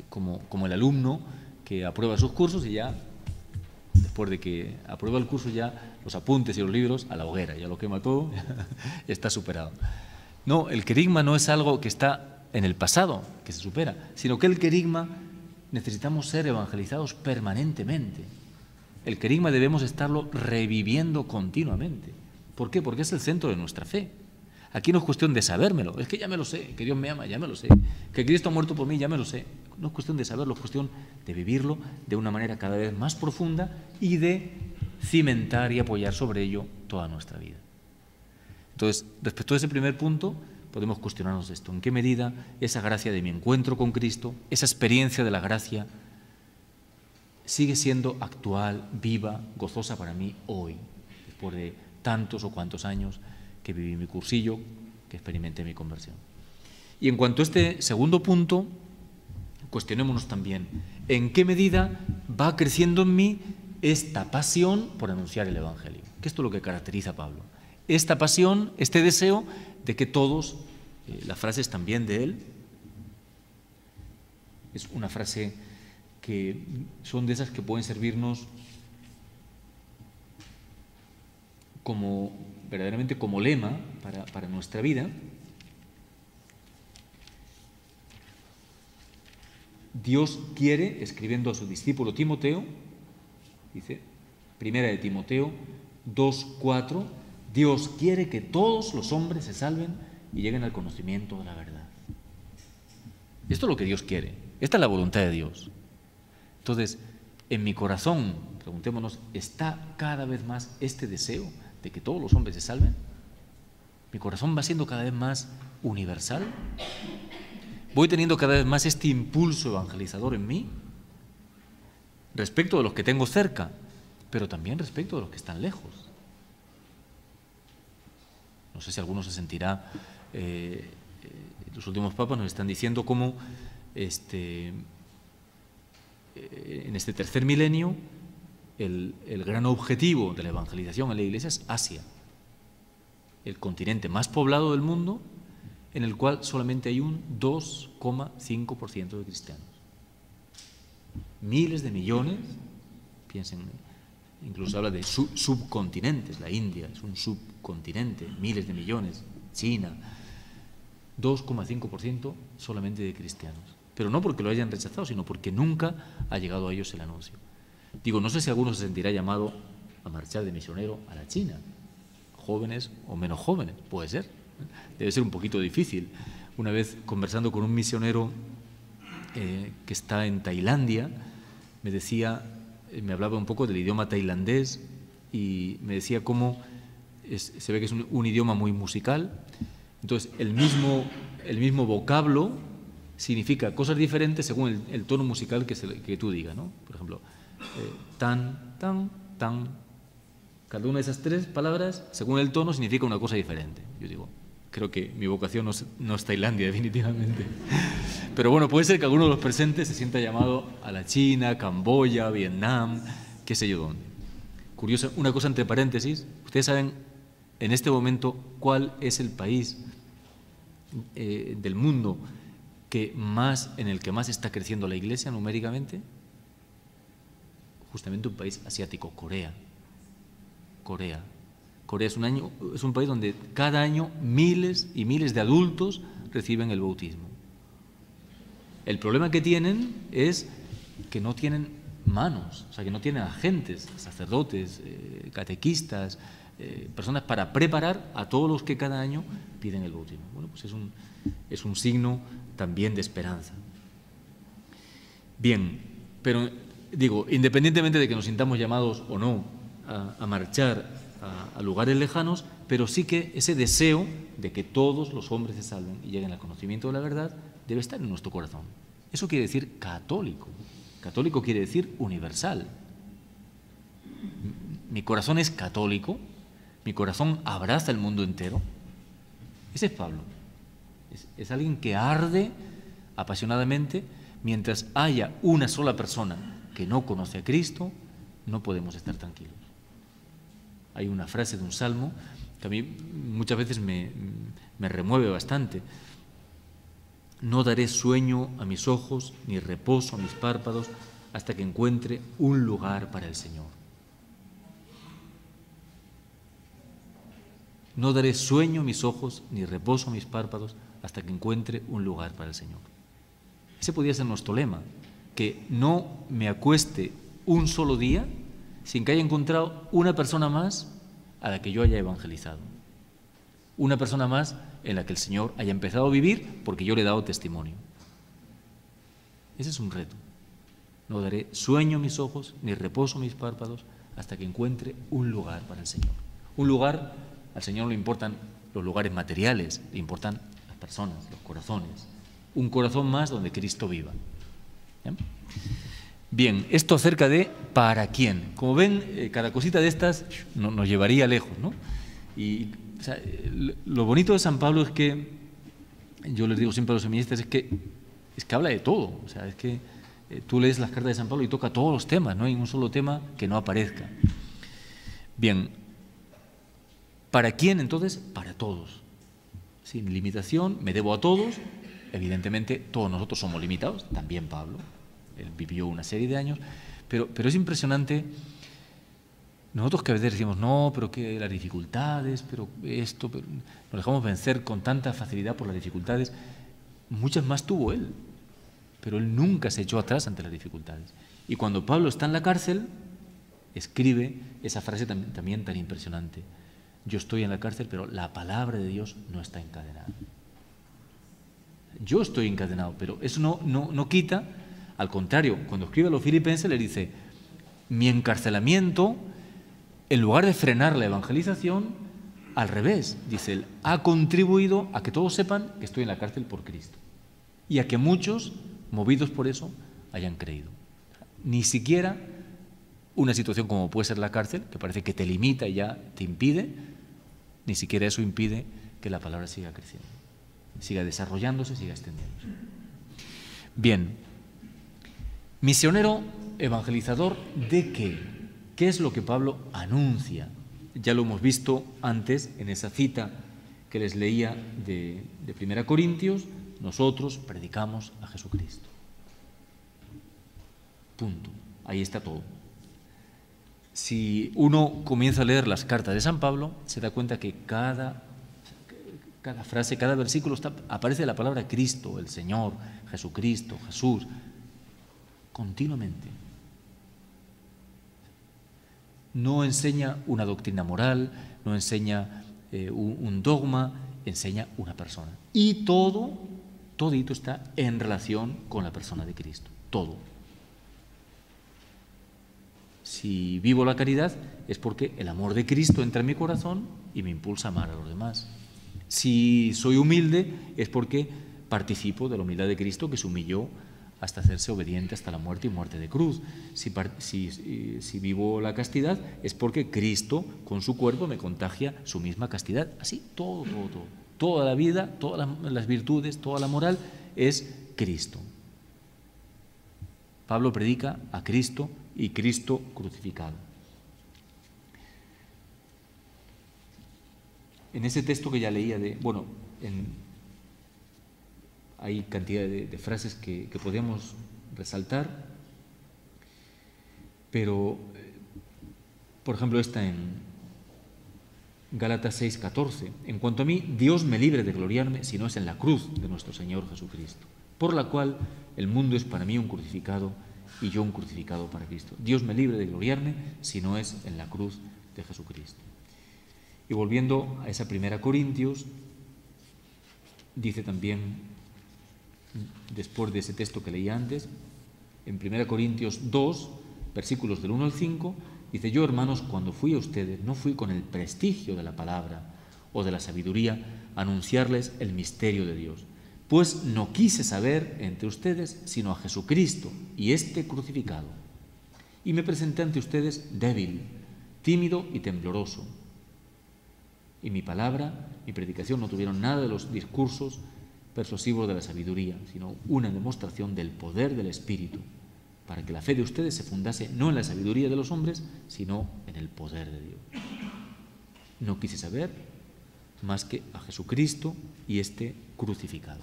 como el alumno que aprueba sus cursos y ya, después de que aprueba el curso, ya los apuntes y los libros a la hoguera, ya lo quema todo, ya está superado. No, el querigma no es algo que está en el pasado, que se supera, sino que el querigma necesitamos ser evangelizados permanentemente. El querigma debemos estarlo reviviendo continuamente. ¿Por qué? Porque es el centro de nuestra fe. Aquí no es cuestión de sabérmelo, es que ya me lo sé, que Dios me ama, ya me lo sé, que Cristo ha muerto por mí, ya me lo sé. No es cuestión de saberlo, es cuestión de vivirlo de una manera cada vez más profunda y de cimentar y apoyar sobre ello toda nuestra vida. Entonces, respecto a ese primer punto, podemos cuestionarnos esto. ¿En qué medida esa gracia de mi encuentro con Cristo, esa experiencia de la gracia, sigue siendo actual, viva, gozosa para mí hoy, después de tantos o cuantos años que viví mi cursillo, que experimenté mi conversión? Y en cuanto a este segundo punto, cuestionémonos también, ¿en qué medida va creciendo en mí esta pasión por anunciar el Evangelio? Que esto es lo que caracteriza a Pablo. Esta pasión, este deseo de que todos, las frases también de él, es una frase que son de esas que pueden servirnos como verdaderamente como lema para nuestra vida. Dios quiere, escribiendo a su discípulo Timoteo, dice, primera de Timoteo 2:4, Dios quiere que todos los hombres se salven y lleguen al conocimiento de la verdad. Esto es lo que Dios quiere, esta es la voluntad de Dios. Entonces, en mi corazón, preguntémonos, ¿está cada vez más este deseo de que todos los hombres se salven? ¿Mi corazón va siendo cada vez más universal? ¿Voy teniendo cada vez más este impulso evangelizador en mí? Respecto de los que tengo cerca, pero también respecto de los que están lejos. No sé si alguno se sentirá, los últimos papas nos están diciendo cómo en este tercer milenio el gran objetivo de la evangelización en la Iglesia es Asia, el continente más poblado del mundo, en el cual solamente hay un 2,5% de cristianos. Miles de millones, piensen, incluso habla de subcontinentes, la India es un subcontinente, miles de millones, China, 2,5% solamente de cristianos. Pero no porque lo hayan rechazado, sino porque nunca ha llegado a ellos el anuncio. Digo, no sé si alguno se sentirá llamado a marchar de misionero a la China, jóvenes o menos jóvenes, puede ser. Debe ser un poquito difícil. Una vez conversando con un misionero que está en Tailandia, me decía, me hablaba un poco del idioma tailandés y me decía cómo se ve que es un idioma muy musical. Entonces, el mismo vocablo significa cosas diferentes según el tono musical que tú digas, ¿no? Por ejemplo, tan, tan, tan. Cada una de esas tres palabras, según el tono, significa una cosa diferente. Yo digo, creo que mi vocación no es Tailandia, definitivamente. Pero bueno, puede ser que alguno de los presentes se sienta llamado a la China, Camboya, Vietnam, qué sé yo dónde. Curioso, una cosa entre paréntesis, ustedes saben en este momento, ¿cuál es el país del mundo en el que más está creciendo la Iglesia numéricamente? Justamente un país asiático, Corea. Corea es un país donde cada año miles y miles de adultos reciben el bautismo. El problema que tienen es que no tienen manos, o sea, que no tienen agentes, sacerdotes, catequistas, personas para preparar a todos los que cada año piden el bautismo. Bueno, pues es un signo también de esperanza. Bien, pero digo, independientemente de que nos sintamos llamados o no a marchar a lugares lejanos, pero sí que ese deseo de que todos los hombres se salven y lleguen al conocimiento de la verdad debe estar en nuestro corazón. Eso quiere decir católico. Católico quiere decir universal. Mi corazón es católico, mi corazón abraza el mundo entero. Ese es Pablo. Es alguien que arde apasionadamente. Mientras haya una sola persona que no conoce a Cristo, no podemos estar tranquilos. Hay una frase de un salmo que a mí muchas veces me remueve bastante. No daré sueño a mis ojos ni reposo a mis párpados hasta que encuentre un lugar para el Señor. No daré sueño a mis ojos ni reposo a mis párpados hasta que encuentre un lugar para el Señor. Ese podría ser nuestro lema, que no me acueste un solo día sin que haya encontrado una persona más a la que yo haya evangelizado. Una persona más en la que el Señor haya empezado a vivir porque yo le he dado testimonio. Ese es un reto. No daré sueño a mis ojos ni reposo a mis párpados hasta que encuentre un lugar para el Señor. Un lugar, al Señor no le importan los lugares materiales, le importan las personas, los corazones. Un corazón más donde Cristo viva. ¿Bien? Bien, esto acerca de ¿para quién? Como ven, cada cosita de estas nos llevaría lejos, ¿no? Y o sea, lo bonito de San Pablo es que, yo les digo siempre a los feministas, es que habla de todo. O sea, es que tú lees las cartas de San Pablo y toca todos los temas, no hay un solo tema que no aparezca. Bien, ¿para quién entonces? Para todos. Sin limitación, me debo a todos. Evidentemente, todos nosotros somos limitados, también Pablo. Él vivió una serie de años, pero es impresionante. Nosotros que a veces decimos, no, pero que las dificultades, pero esto, nos dejamos vencer con tanta facilidad por las dificultades. Muchas más tuvo él, pero él nunca se echó atrás ante las dificultades. Y cuando Pablo está en la cárcel, escribe esa frase también tan impresionante. Yo estoy en la cárcel, pero la palabra de Dios no está encadenada. Yo estoy encadenado, pero eso no quita. Al contrario, cuando escribe a los filipenses le dice, mi encarcelamiento, en lugar de frenar la evangelización, al revés, dice él, ha contribuido a que todos sepan que estoy en la cárcel por Cristo y a que muchos, movidos por eso, hayan creído. Ni siquiera una situación como puede ser la cárcel, que parece que te limita y ya te impide, ni siquiera eso impide que la palabra siga creciendo, siga desarrollándose, siga extendiéndose. Bien. Misionero evangelizador ¿de qué? ¿Qué es lo que Pablo anuncia? Ya lo hemos visto antes en esa cita que les leía de 1 Corintios, nosotros predicamos a Jesucristo. Punto. Ahí está todo. Si uno comienza a leer las cartas de San Pablo, se da cuenta que cada frase, cada versículo aparece la palabra Cristo, el Señor, Jesucristo, Jesús, continuamente. No enseña una doctrina moral, no enseña un dogma, enseña una persona. Y todito está en relación con la persona de Cristo, todo. Si vivo la caridad es porque el amor de Cristo entra en mi corazón y me impulsa a amar a los demás. Si soy humilde es porque participo de la humildad de Cristo que se humilló hasta hacerse obediente hasta la muerte y muerte de cruz. Si vivo la castidad es porque Cristo con su cuerpo me contagia su misma castidad. Así, todo. Toda la vida, todas las virtudes, toda la moral es Cristo. Pablo predica a Cristo y Cristo crucificado. en ese texto que ya leía hay cantidad de frases que podemos resaltar, pero, por ejemplo, esta en Gálatas 6:14. En cuanto a mí, Dios me libre de gloriarme si no es en la cruz de nuestro Señor Jesucristo, por la cual el mundo es para mí un crucificado y yo un crucificado para Cristo. Dios me libre de gloriarme si no es en la cruz de Jesucristo. Y volviendo a esa 1 Corintios, dice también, después de ese texto que leí antes, en 1 Corintios 2, versículos del 1 al 5, dice: yo, hermanos, cuando fui a ustedes, no fui con el prestigio de la palabra o de la sabiduría a anunciarles el misterio de Dios, pues no quise saber entre ustedes sino a Jesucristo y este crucificado. Y me presenté ante ustedes débil, tímido y tembloroso. Y mi palabra, mi predicación no tuvieron nada de los discursos persuasivos de la sabiduría, sino una demostración del poder del Espíritu, para que la fe de ustedes se fundase no en la sabiduría de los hombres, sino en el poder de Dios. No quise saber más que a Jesucristo y este crucificado.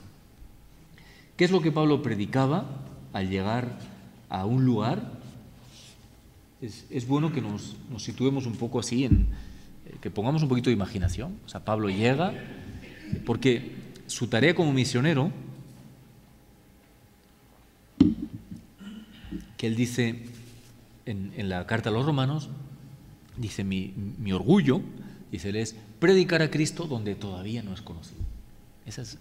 ¿Qué es lo que Pablo predicaba al llegar a un lugar? Es bueno que nos situemos un poco así, que pongamos un poquito de imaginación. O sea, Pablo llega, porque su tarea como misionero, que él dice en la carta a los romanos, dice: mi orgullo, dice él, es predicar a Cristo donde todavía no es conocido. Esa es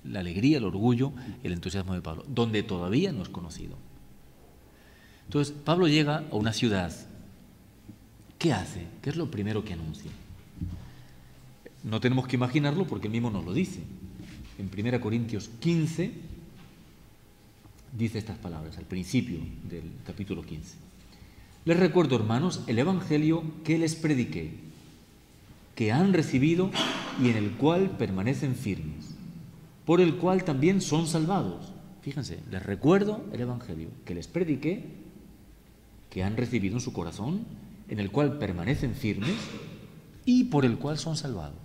la alegría, el orgullo, el entusiasmo de Pablo, donde todavía no es conocido. Entonces, Pablo llega a una ciudad. ¿Qué hace? ¿Qué es lo primero que anuncia? No tenemos que imaginarlo porque él mismo nos lo dice. En 1 Corintios 15 dice estas palabras, al principio del capítulo 15. Les recuerdo, hermanos, el evangelio que les prediqué, que han recibido y en el cual permanecen firmes, por el cual también son salvados. Fíjense, les recuerdo el evangelio que les prediqué, que han recibido en su corazón, en el cual permanecen firmes y por el cual son salvados.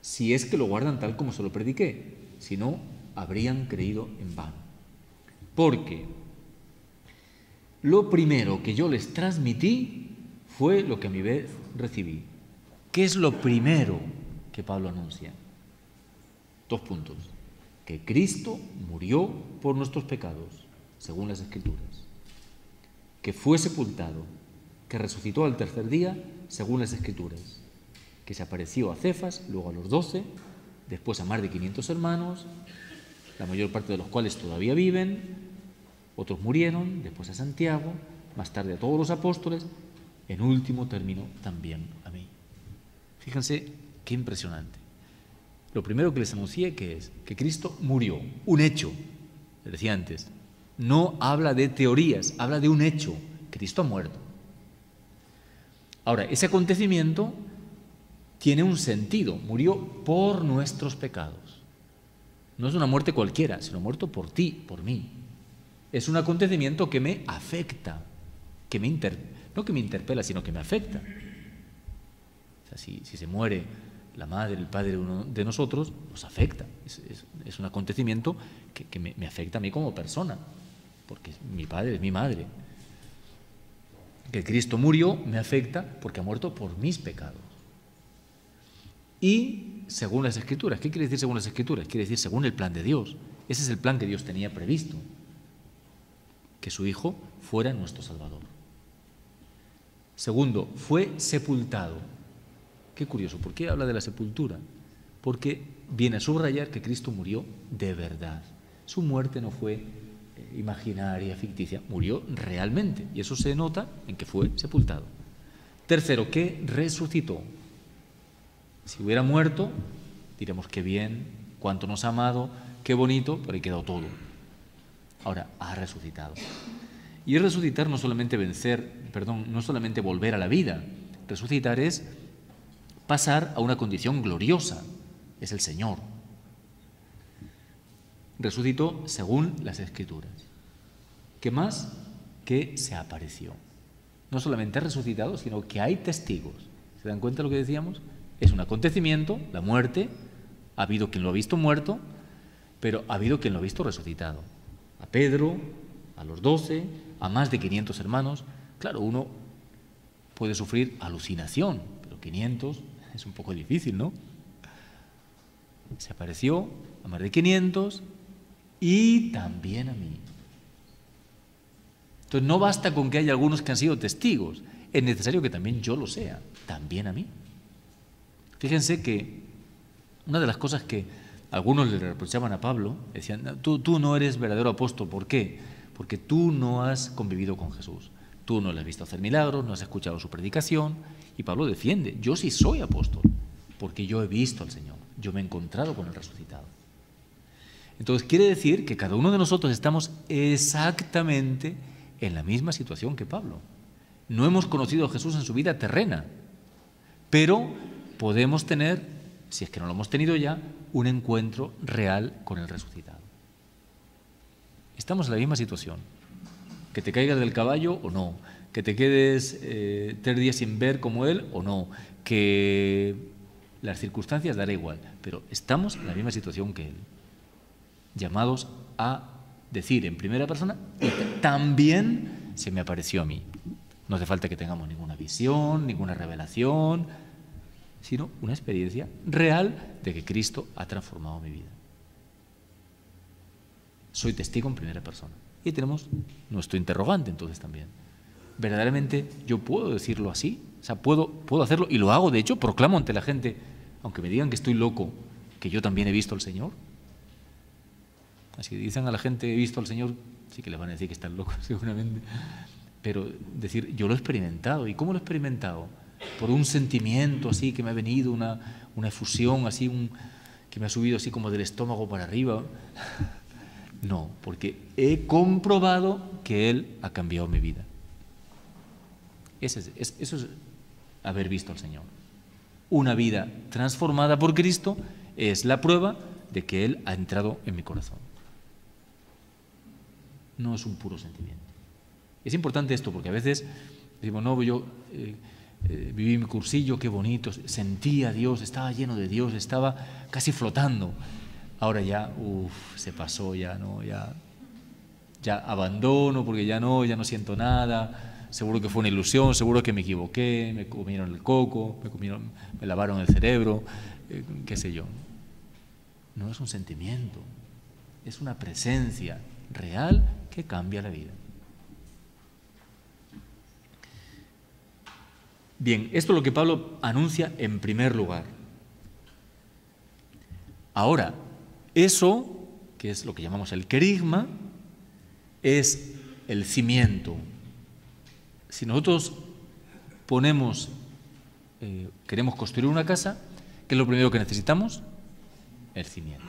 Si es que lo guardan tal como se lo prediqué, si no, habrían creído en vano. Porque lo primero que yo les transmití fue lo que a mi vez recibí. ¿Qué es lo primero que Pablo anuncia? 2 puntos. Que Cristo murió por nuestros pecados, según las Escrituras. Que fue sepultado, que resucitó al tercer día, según las Escrituras. Que se apareció a Cefas, luego a los 12, después a más de 500 hermanos, la mayor parte de los cuales todavía viven, otros murieron, después a Santiago, más tarde a todos los apóstoles, en último término también a mí. Fíjense qué impresionante. Lo primero que les anuncié que es que Cristo murió, un hecho, les decía antes, no habla de teorías, habla de un hecho, Cristo ha muerto. Ahora, ese acontecimiento tiene un sentido, murió por nuestros pecados. No es una muerte cualquiera, sino muerto por ti, por mí. Es un acontecimiento que me afecta, que no que me interpela, sino que me afecta. O sea, si se muere la madre, el padre de uno de nosotros, nos afecta. Es un acontecimiento que me afecta a mí como persona, porque mi padre es mi madre. Que Cristo murió me afecta porque ha muerto por mis pecados. Y según las Escrituras. ¿Qué quiere decir según las Escrituras? Quiere decir según el plan de Dios. Ese es el plan que Dios tenía previsto, que su Hijo fuera nuestro Salvador. Segundo, fue sepultado. Qué curioso, ¿por qué habla de la sepultura? Porque viene a subrayar que Cristo murió de verdad. Su muerte no fue imaginaria, ficticia, murió realmente, y eso se nota en que fue sepultado. Tercero, que resucitó. Si hubiera muerto, diremos qué bien, cuánto nos ha amado, qué bonito, pero ahí quedó todo. Ahora, ha resucitado. Y resucitar no solamente no solamente volver a la vida. Resucitar es pasar a una condición gloriosa. Es el Señor. Resucitó según las Escrituras. ¿Qué más? Que se apareció. No solamente ha resucitado, sino que hay testigos. ¿Se dan cuenta de lo que decíamos? Es un acontecimiento, la muerte, ha habido quien lo ha visto muerto, pero ha habido quien lo ha visto resucitado. A Pedro, a los 12, a más de 500 hermanos. Claro, uno puede sufrir alucinación, pero 500 es un poco difícil, ¿no? Se apareció a más de 500 y también a mí. Entonces no basta con que haya algunos que han sido testigos, es necesario que también yo lo sea, también a mí. Fíjense que una de las cosas que algunos le reprochaban a Pablo, decían, tú no eres verdadero apóstol, ¿por qué? Porque tú no has convivido con Jesús, tú no le has visto hacer milagros, no has escuchado su predicación, y Pablo defiende, yo sí soy apóstol, porque yo he visto al Señor, yo me he encontrado con el resucitado. Entonces quiere decir que cada uno de nosotros estamos exactamente en la misma situación que Pablo. No hemos conocido a Jesús en su vida terrena, pero podemos tener, si es que no lo hemos tenido ya, un encuentro real con el resucitado. Estamos en la misma situación. Que te caigas del caballo o no, que te quedes 3 días sin ver como Él o no, que las circunstancias dará igual, pero estamos en la misma situación que Él, llamados a decir en primera persona, y también se me apareció a mí. No hace falta que tengamos ninguna visión, ninguna revelación, sino una experiencia real de que Cristo ha transformado mi vida. Soy testigo en primera persona. Y tenemos nuestro interrogante entonces también. ¿Verdaderamente yo puedo decirlo así? O sea, puedo hacerlo y lo hago, de hecho, proclamo ante la gente, aunque me digan que estoy loco, que yo también he visto al Señor. Así que dicen a la gente, he visto al Señor, sí que les van a decir que están locos seguramente, pero decir, yo lo he experimentado. ¿Y cómo lo he experimentado? Por un sentimiento así que me ha venido, una efusión así, que me ha subido así como del estómago para arriba. No, porque he comprobado que Él ha cambiado mi vida. Eso es haber visto al Señor. Una vida transformada por Cristo es la prueba de que Él ha entrado en mi corazón. No es un puro sentimiento. Es importante esto porque a veces decimos, no, yo viví mi cursillo, qué bonito, sentía a Dios, estaba lleno de Dios, estaba casi flotando. Ahora ya, se pasó, ya abandono porque ya no siento nada, seguro que fue una ilusión, seguro que me equivoqué, me comieron el coco, me lavaron el cerebro, qué sé yo. No es un sentimiento, es una presencia real que cambia la vida. Bien, esto es lo que Pablo anuncia en primer lugar. Ahora, eso, que es lo que llamamos el querigma, es el cimiento. Si nosotros queremos construir una casa, ¿qué es lo primero que necesitamos? El cimiento.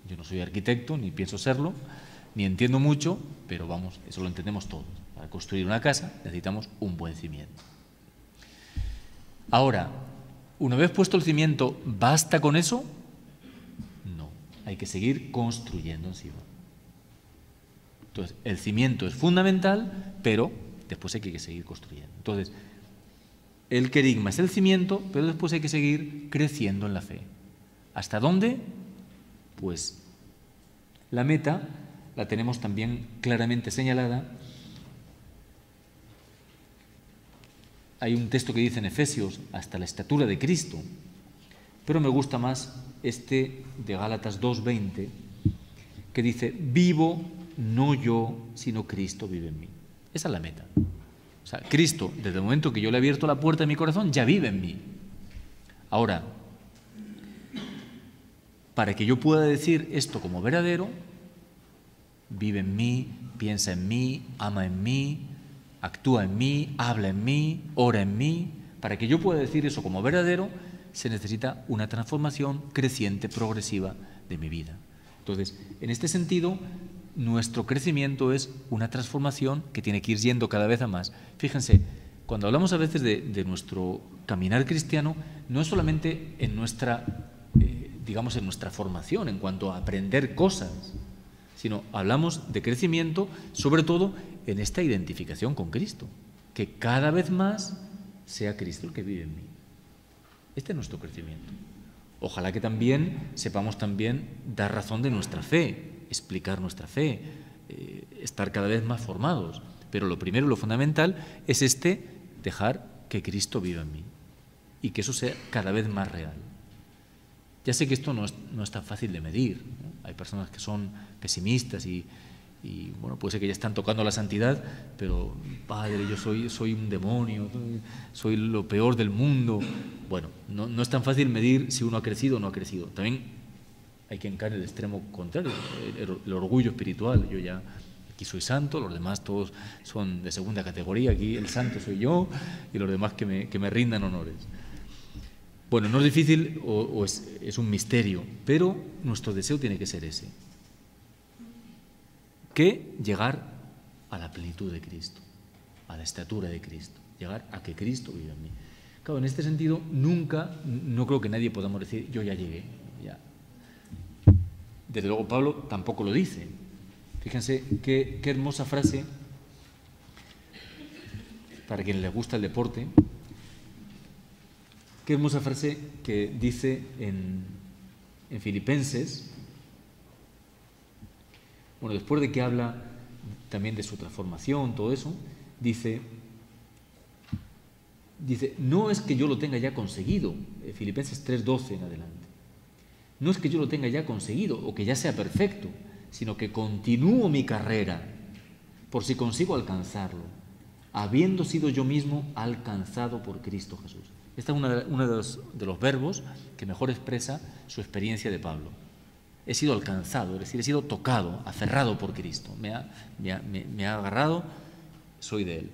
Yo no soy arquitecto, ni pienso serlo, ni entiendo mucho, pero vamos, eso lo entendemos todos. Para construir una casa necesitamos un buen cimiento. Ahora, una vez puesto el cimiento, ¿basta con eso? No, hay que seguir construyendo encima. Entonces, el cimiento es fundamental, pero después hay que seguir construyendo. Entonces, el querigma es el cimiento, pero después hay que seguir creciendo en la fe. ¿Hasta dónde? Pues la meta la tenemos también claramente señalada. Hay un texto que dice en Efesios, hasta la estatura de Cristo, pero me gusta más este de Gálatas 2:20, que dice, vivo no yo, sino Cristo vive en mí. Esa es la meta. O sea, Cristo, desde el momento que yo le he abierto la puerta de mi corazón, ya vive en mí. Ahora, para que yo pueda decir esto como verdadero, vive en mí, piensa en mí, ama en mí, actúa en mí, habla en mí, ora en mí. Para que yo pueda decir eso como verdadero, se necesita una transformación creciente, progresiva de mi vida. Entonces, en este sentido, nuestro crecimiento es una transformación que tiene que ir yendo cada vez a más. Fíjense, cuando hablamos a veces de nuestro caminar cristiano, no es solamente en nuestra, digamos, en nuestra formación, en cuanto a aprender cosas, sino hablamos de crecimiento, sobre todo en esta identificación con Cristo, que cada vez más sea Cristo el que vive en mí. Este es nuestro crecimiento. Ojalá que también sepamos también dar razón de nuestra fe, explicar nuestra fe, estar cada vez más formados. Pero lo primero, lo fundamental, es dejar que Cristo viva en mí y que eso sea cada vez más real. Ya sé que esto no es tan fácil de medir, ¿no? Hay personas que son pesimistas y bueno, puede ser que ya están tocando la santidad, pero Padre, yo soy un demonio, soy lo peor del mundo. Bueno, no es tan fácil medir si uno ha crecido o no ha crecido. También hay que encarar el extremo contrario, el orgullo espiritual. Yo ya aquí soy santo, los demás todos son de segunda categoría, aquí el santo soy yo y los demás que me rindan honores. Bueno, no es difícil o es un misterio, pero nuestro deseo tiene que ser ese. Que llegar a la plenitud de Cristo, a la estatura de Cristo, llegar a que Cristo viva en mí. Claro, en este sentido, no creo que nadie podamos decir, yo ya llegué, ya. Desde luego Pablo tampoco lo dice. Fíjense qué hermosa frase, para quien le gusta el deporte, qué hermosa frase que dice en Filipenses. Bueno, después de que habla también de su transformación, todo eso, dice, no es que yo lo tenga ya conseguido, Filipenses 3:12 en adelante, no es que yo lo tenga ya conseguido o que ya sea perfecto, sino que continúo mi carrera por si consigo alcanzarlo, habiendo sido yo mismo alcanzado por Cristo Jesús. Este es uno de los verbos que mejor expresa su experiencia de Pablo. He sido alcanzado, es decir, he sido tocado, aferrado por Cristo. Me ha agarrado, soy de Él.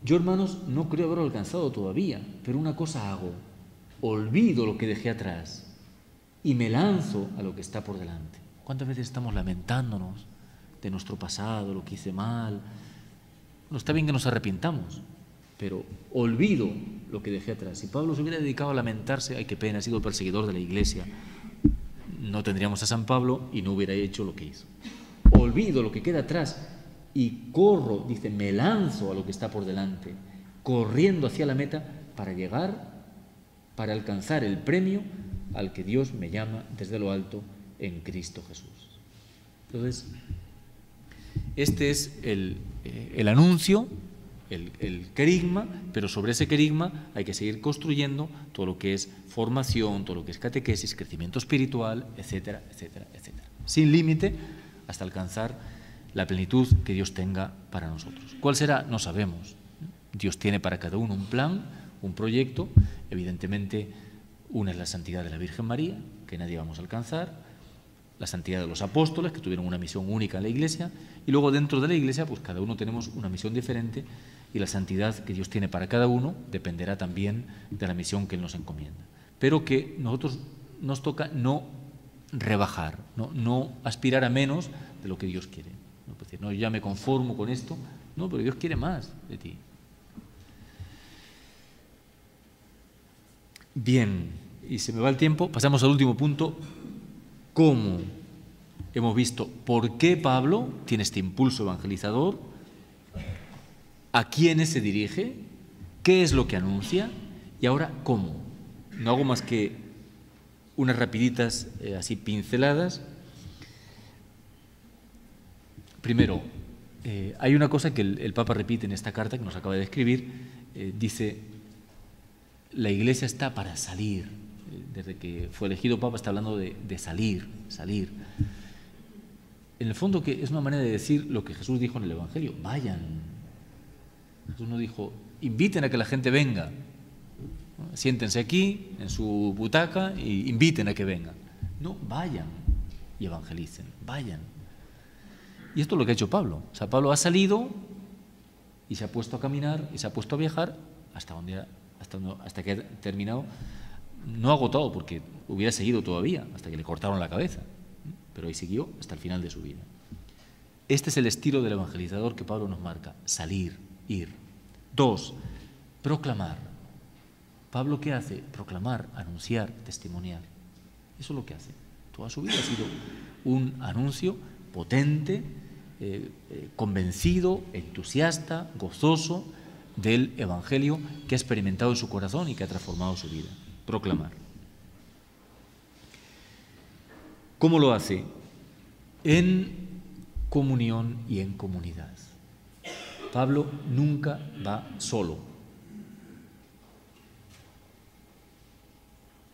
Yo, hermanos, no creo haberlo alcanzado todavía, pero una cosa hago, olvido lo que dejé atrás y me lanzo a lo que está por delante. ¿Cuántas veces estamos lamentándonos de nuestro pasado, lo que hice mal? Bueno, está bien que nos arrepintamos, pero olvido lo que dejé atrás. Si Pablo se hubiera dedicado a lamentarse, ay, qué pena, ha sido perseguidor de la Iglesia, no tendríamos a San Pablo y no hubiera hecho lo que hizo. Olvido lo que queda atrás y corro, dice, me lanzo a lo que está por delante, corriendo hacia la meta para alcanzar el premio al que Dios me llama desde lo alto en Cristo Jesús. Entonces, este es el anuncio, el querigma, pero sobre ese querigma hay que seguir construyendo todo lo que es formación, todo lo que es catequesis, crecimiento espiritual, etcétera, etcétera, etcétera. Sin límite hasta alcanzar la plenitud que Dios tenga para nosotros. ¿Cuál será? No sabemos. Dios tiene para cada uno un plan, un proyecto. Evidentemente, una es la santidad de la Virgen María, que nadie vamos a alcanzar, la santidad de los apóstoles, que tuvieron una misión única en la Iglesia, y luego dentro de la Iglesia, pues cada uno tenemos una misión diferente, y la santidad que Dios tiene para cada uno dependerá también de la misión que Él nos encomienda. Pero que nosotros nos toca no rebajar, no aspirar a menos de lo que Dios quiere. No puede decir, no, yo ya me conformo con esto. No, pero Dios quiere más de ti. Bien, y se me va el tiempo, pasamos al último punto. ¿Cómo? Hemos visto por qué Pablo tiene este impulso evangelizador, a quiénes se dirige, qué es lo que anuncia y ahora cómo. No hago más que unas rapiditas así pinceladas. Primero, hay una cosa que el Papa repite en esta carta que nos acaba de escribir, dice, la Iglesia está para salir. Desde que fue elegido Papa está hablando de salir. En el fondo, que es una manera de decir lo que Jesús dijo en el Evangelio, vayan. Jesús no dijo, inviten a que la gente venga, siéntense aquí en su butaca e inviten a que vengan. No, vayan y evangelicen, vayan. Y esto es lo que ha hecho Pablo. O sea, Pablo ha salido y se ha puesto a caminar y se ha puesto a viajar hasta que ha terminado. No agotado, porque hubiera seguido todavía hasta que le cortaron la cabeza, pero ahí siguió hasta el final de su vida. Este es el estilo del evangelizador que Pablo nos marca: salir, ir. 2, proclamar. ¿Pablo qué hace? Proclamar, anunciar, testimoniar. Eso es lo que hace. Toda su vida ha sido un anuncio potente, convencido, entusiasta, gozoso, del Evangelio que ha experimentado en su corazón y que ha transformado su vida. Proclamar. ¿Cómo lo hace? En comunión y en comunidad. Pablo nunca va solo.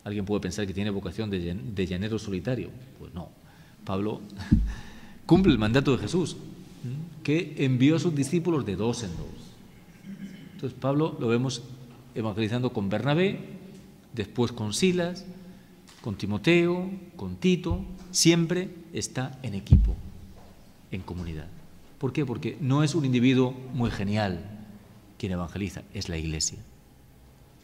Alguien puede pensar que tiene vocación de llanero solitario. Pues no. Pablo cumple el mandato de Jesús, que envió a sus discípulos de dos en dos. Entonces Pablo lo vemos evangelizando con Bernabé, después con Silas, con Timoteo, con Tito. Siempre está en equipo, en comunidad. ¿Por qué? Porque no es un individuo muy genial quien evangeliza, es la Iglesia.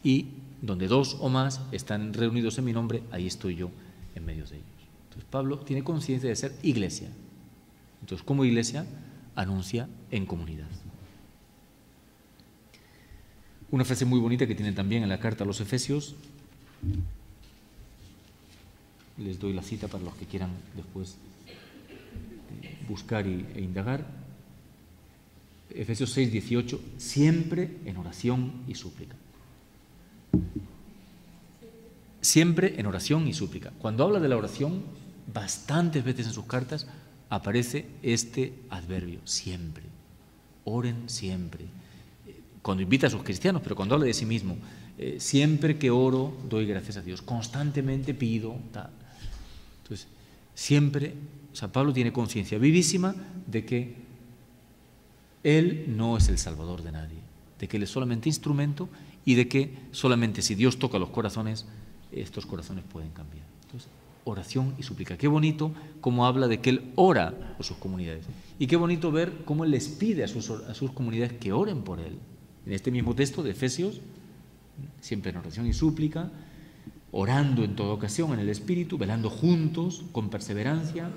Y donde dos o más están reunidos en mi nombre, ahí estoy yo en medio de ellos. Entonces Pablo tiene conciencia de ser Iglesia. Entonces, como Iglesia, anuncia en comunidad. Una frase muy bonita que tiene también en la carta a los Efesios. Les doy la cita para los que quieran después buscar e indagar. Efesios 6, 18, siempre en oración y súplica. Siempre en oración y súplica. Cuando habla de la oración, bastantes veces en sus cartas aparece este adverbio, siempre. Oren siempre. Cuando invita a sus cristianos, pero cuando habla de sí mismo, siempre que oro, doy gracias a Dios. Constantemente pido. Tal. Entonces, siempre, o sea, Pablo tiene conciencia vivísima de que él no es el salvador de nadie, de que él es solamente instrumento y de que solamente si Dios toca los corazones, estos corazones pueden cambiar. Entonces, oración y súplica. Qué bonito cómo habla de que él ora por sus comunidades. Y qué bonito ver cómo él les pide a sus comunidades que oren por él. En este mismo texto de Efesios, siempre en oración y súplica, orando en toda ocasión en el Espíritu, velando juntos con perseverancia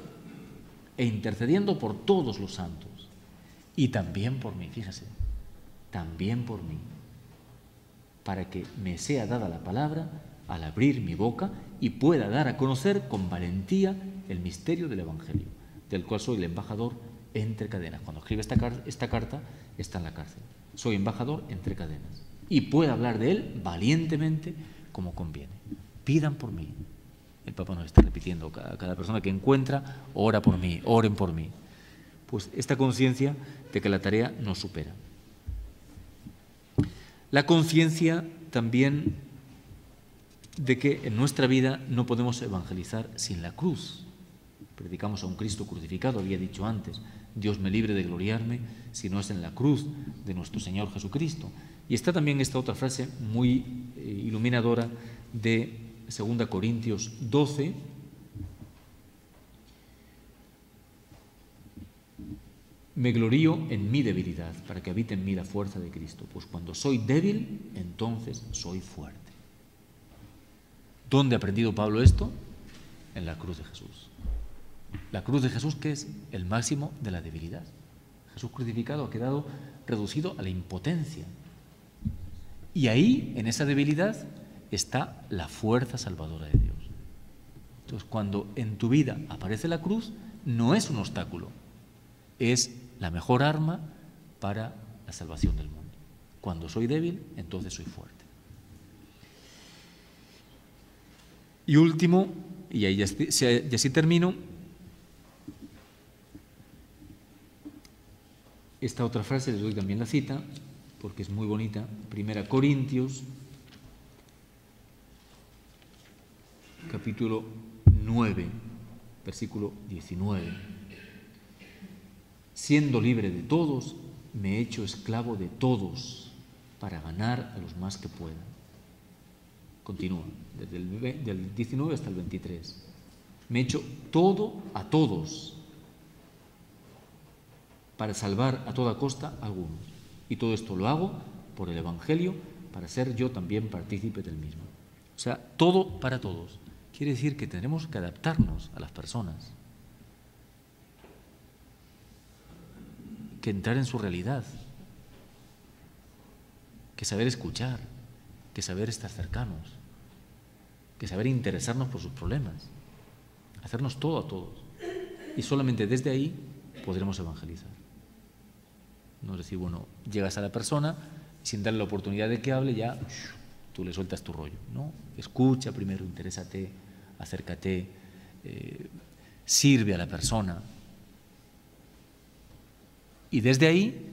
e intercediendo por todos los santos. Y también por mí, fíjese, también por mí, para que me sea dada la palabra al abrir mi boca y pueda dar a conocer con valentía el misterio del Evangelio, del cual soy el embajador entre cadenas. Cuando escribe esta carta, está en la cárcel. Soy embajador entre cadenas. Y puedo hablar de él valientemente como conviene. Pidan por mí. El Papa nos está repitiendo, cada persona que encuentra, ora por mí, oren por mí. Pues esta conciencia de que la tarea nos supera. La conciencia también de que en nuestra vida no podemos evangelizar sin la cruz. Predicamos a un Cristo crucificado, había dicho antes, Dios me libre de gloriarme si no es en la cruz de nuestro Señor Jesucristo. Y está también esta otra frase muy iluminadora de 2 Corintios 12, me glorío en mi debilidad, para que habite en mí la fuerza de Cristo. Pues cuando soy débil, entonces soy fuerte. ¿Dónde ha aprendido Pablo esto? En la cruz de Jesús. La cruz de Jesús, que es el máximo de la debilidad. Jesús crucificado ha quedado reducido a la impotencia. Y ahí, en esa debilidad, está la fuerza salvadora de Dios. Entonces, cuando en tu vida aparece la cruz, no es un obstáculo, es la mejor arma para la salvación del mundo. Cuando soy débil, entonces soy fuerte. Y último, y ahí ya sí termino, esta otra frase, les doy también la cita, porque es muy bonita, 1 Corintios, capítulo 9, versículo 19. Siendo libre de todos, me he hecho esclavo de todos para ganar a los más que puedan. Continúa, desde del 19 hasta el 23. Me he hecho todo a todos para salvar a toda costa a algunos. Y todo esto lo hago por el Evangelio, para ser yo también partícipe del mismo. O sea, todo para todos. Quiere decir que tenemos que adaptarnos a las personas, que entrar en su realidad, que saber escuchar, que saber estar cercanos, que saber interesarnos por sus problemas, hacernos todo a todos. Y solamente desde ahí podremos evangelizar. No es decir, bueno, llegas a la persona, sin darle la oportunidad de que hable, ya tú le sueltas tu rollo, ¿no? Escucha primero, interésate, acércate, sirve a la persona. Y desde ahí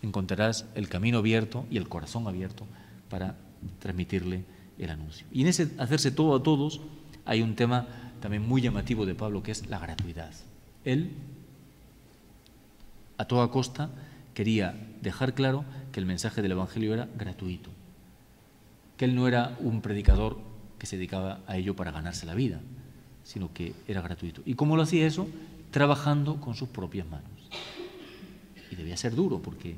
encontrarás el camino abierto y el corazón abierto para transmitirle el anuncio. Y en ese hacerse todo a todos hay un tema también muy llamativo de Pablo, que es la gratuidad. Él, a toda costa, quería dejar claro que el mensaje del Evangelio era gratuito, que él no era un predicador que se dedicaba a ello para ganarse la vida, sino que era gratuito. ¿Y cómo lo hacía eso? Trabajando con sus propias manos. Y debía ser duro, porque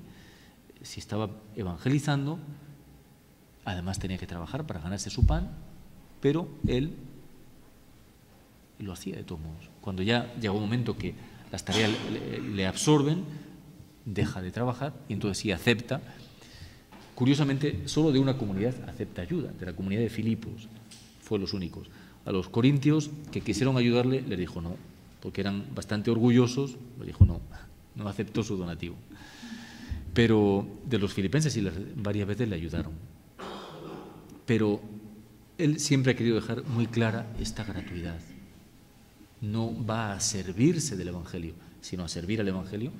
si estaba evangelizando, además tenía que trabajar para ganarse su pan, pero él lo hacía de todos modos. Cuando ya llegó un momento que las tareas le absorben, deja de trabajar y entonces sí acepta. Curiosamente, solo de una comunidad acepta ayuda, de la comunidad de Filipos, fue los únicos. A los corintios que quisieron ayudarle, les dijo no, porque eran bastante orgullosos, les dijo no aceptó su donativo. Pero de los filipenses sí varias veces le ayudaron. Pero él siempre ha querido dejar muy clara esta gratuidad. No va a servirse del Evangelio, sino a servir al Evangelio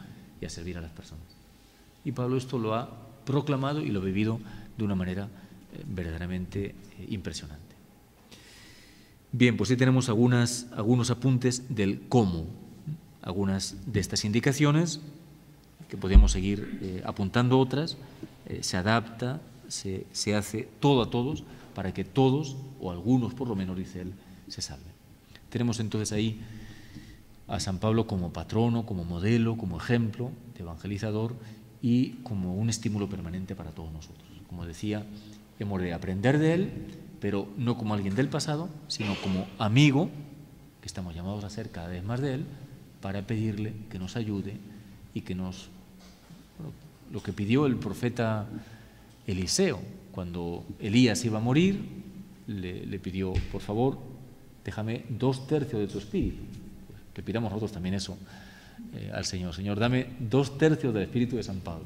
y a servir a las personas. Y Pablo esto lo ha proclamado y lo ha vivido de una manera verdaderamente impresionante. Bien, pues ahí tenemos algunos apuntes del cómo, algunas de estas indicaciones, que podemos seguir apuntando otras, se adapta, se hace todo a todos, para que todos, o algunos por lo menos, dice él, se salven. Tenemos entonces ahí a San Pablo como patrono, como modelo, como ejemplo de evangelizador y como un estímulo permanente para todos nosotros. Como decía, hemos de aprender de él, pero no como alguien del pasado, sino como amigo, que estamos llamados a ser cada vez más de él, para pedirle que nos ayude y que nos... lo que pidió el profeta Eliseo, cuando Elías iba a morir, le pidió, por favor, déjame 2/3 de tu espíritu. Que pidamos nosotros también eso al Señor. Señor, dame 2/3 del espíritu de San Pablo.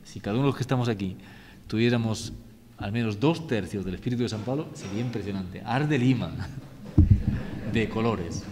Si cada uno de los que estamos aquí tuviéramos al menos 2/3 del espíritu de San Pablo, sería impresionante. Ar de Lima, de colores.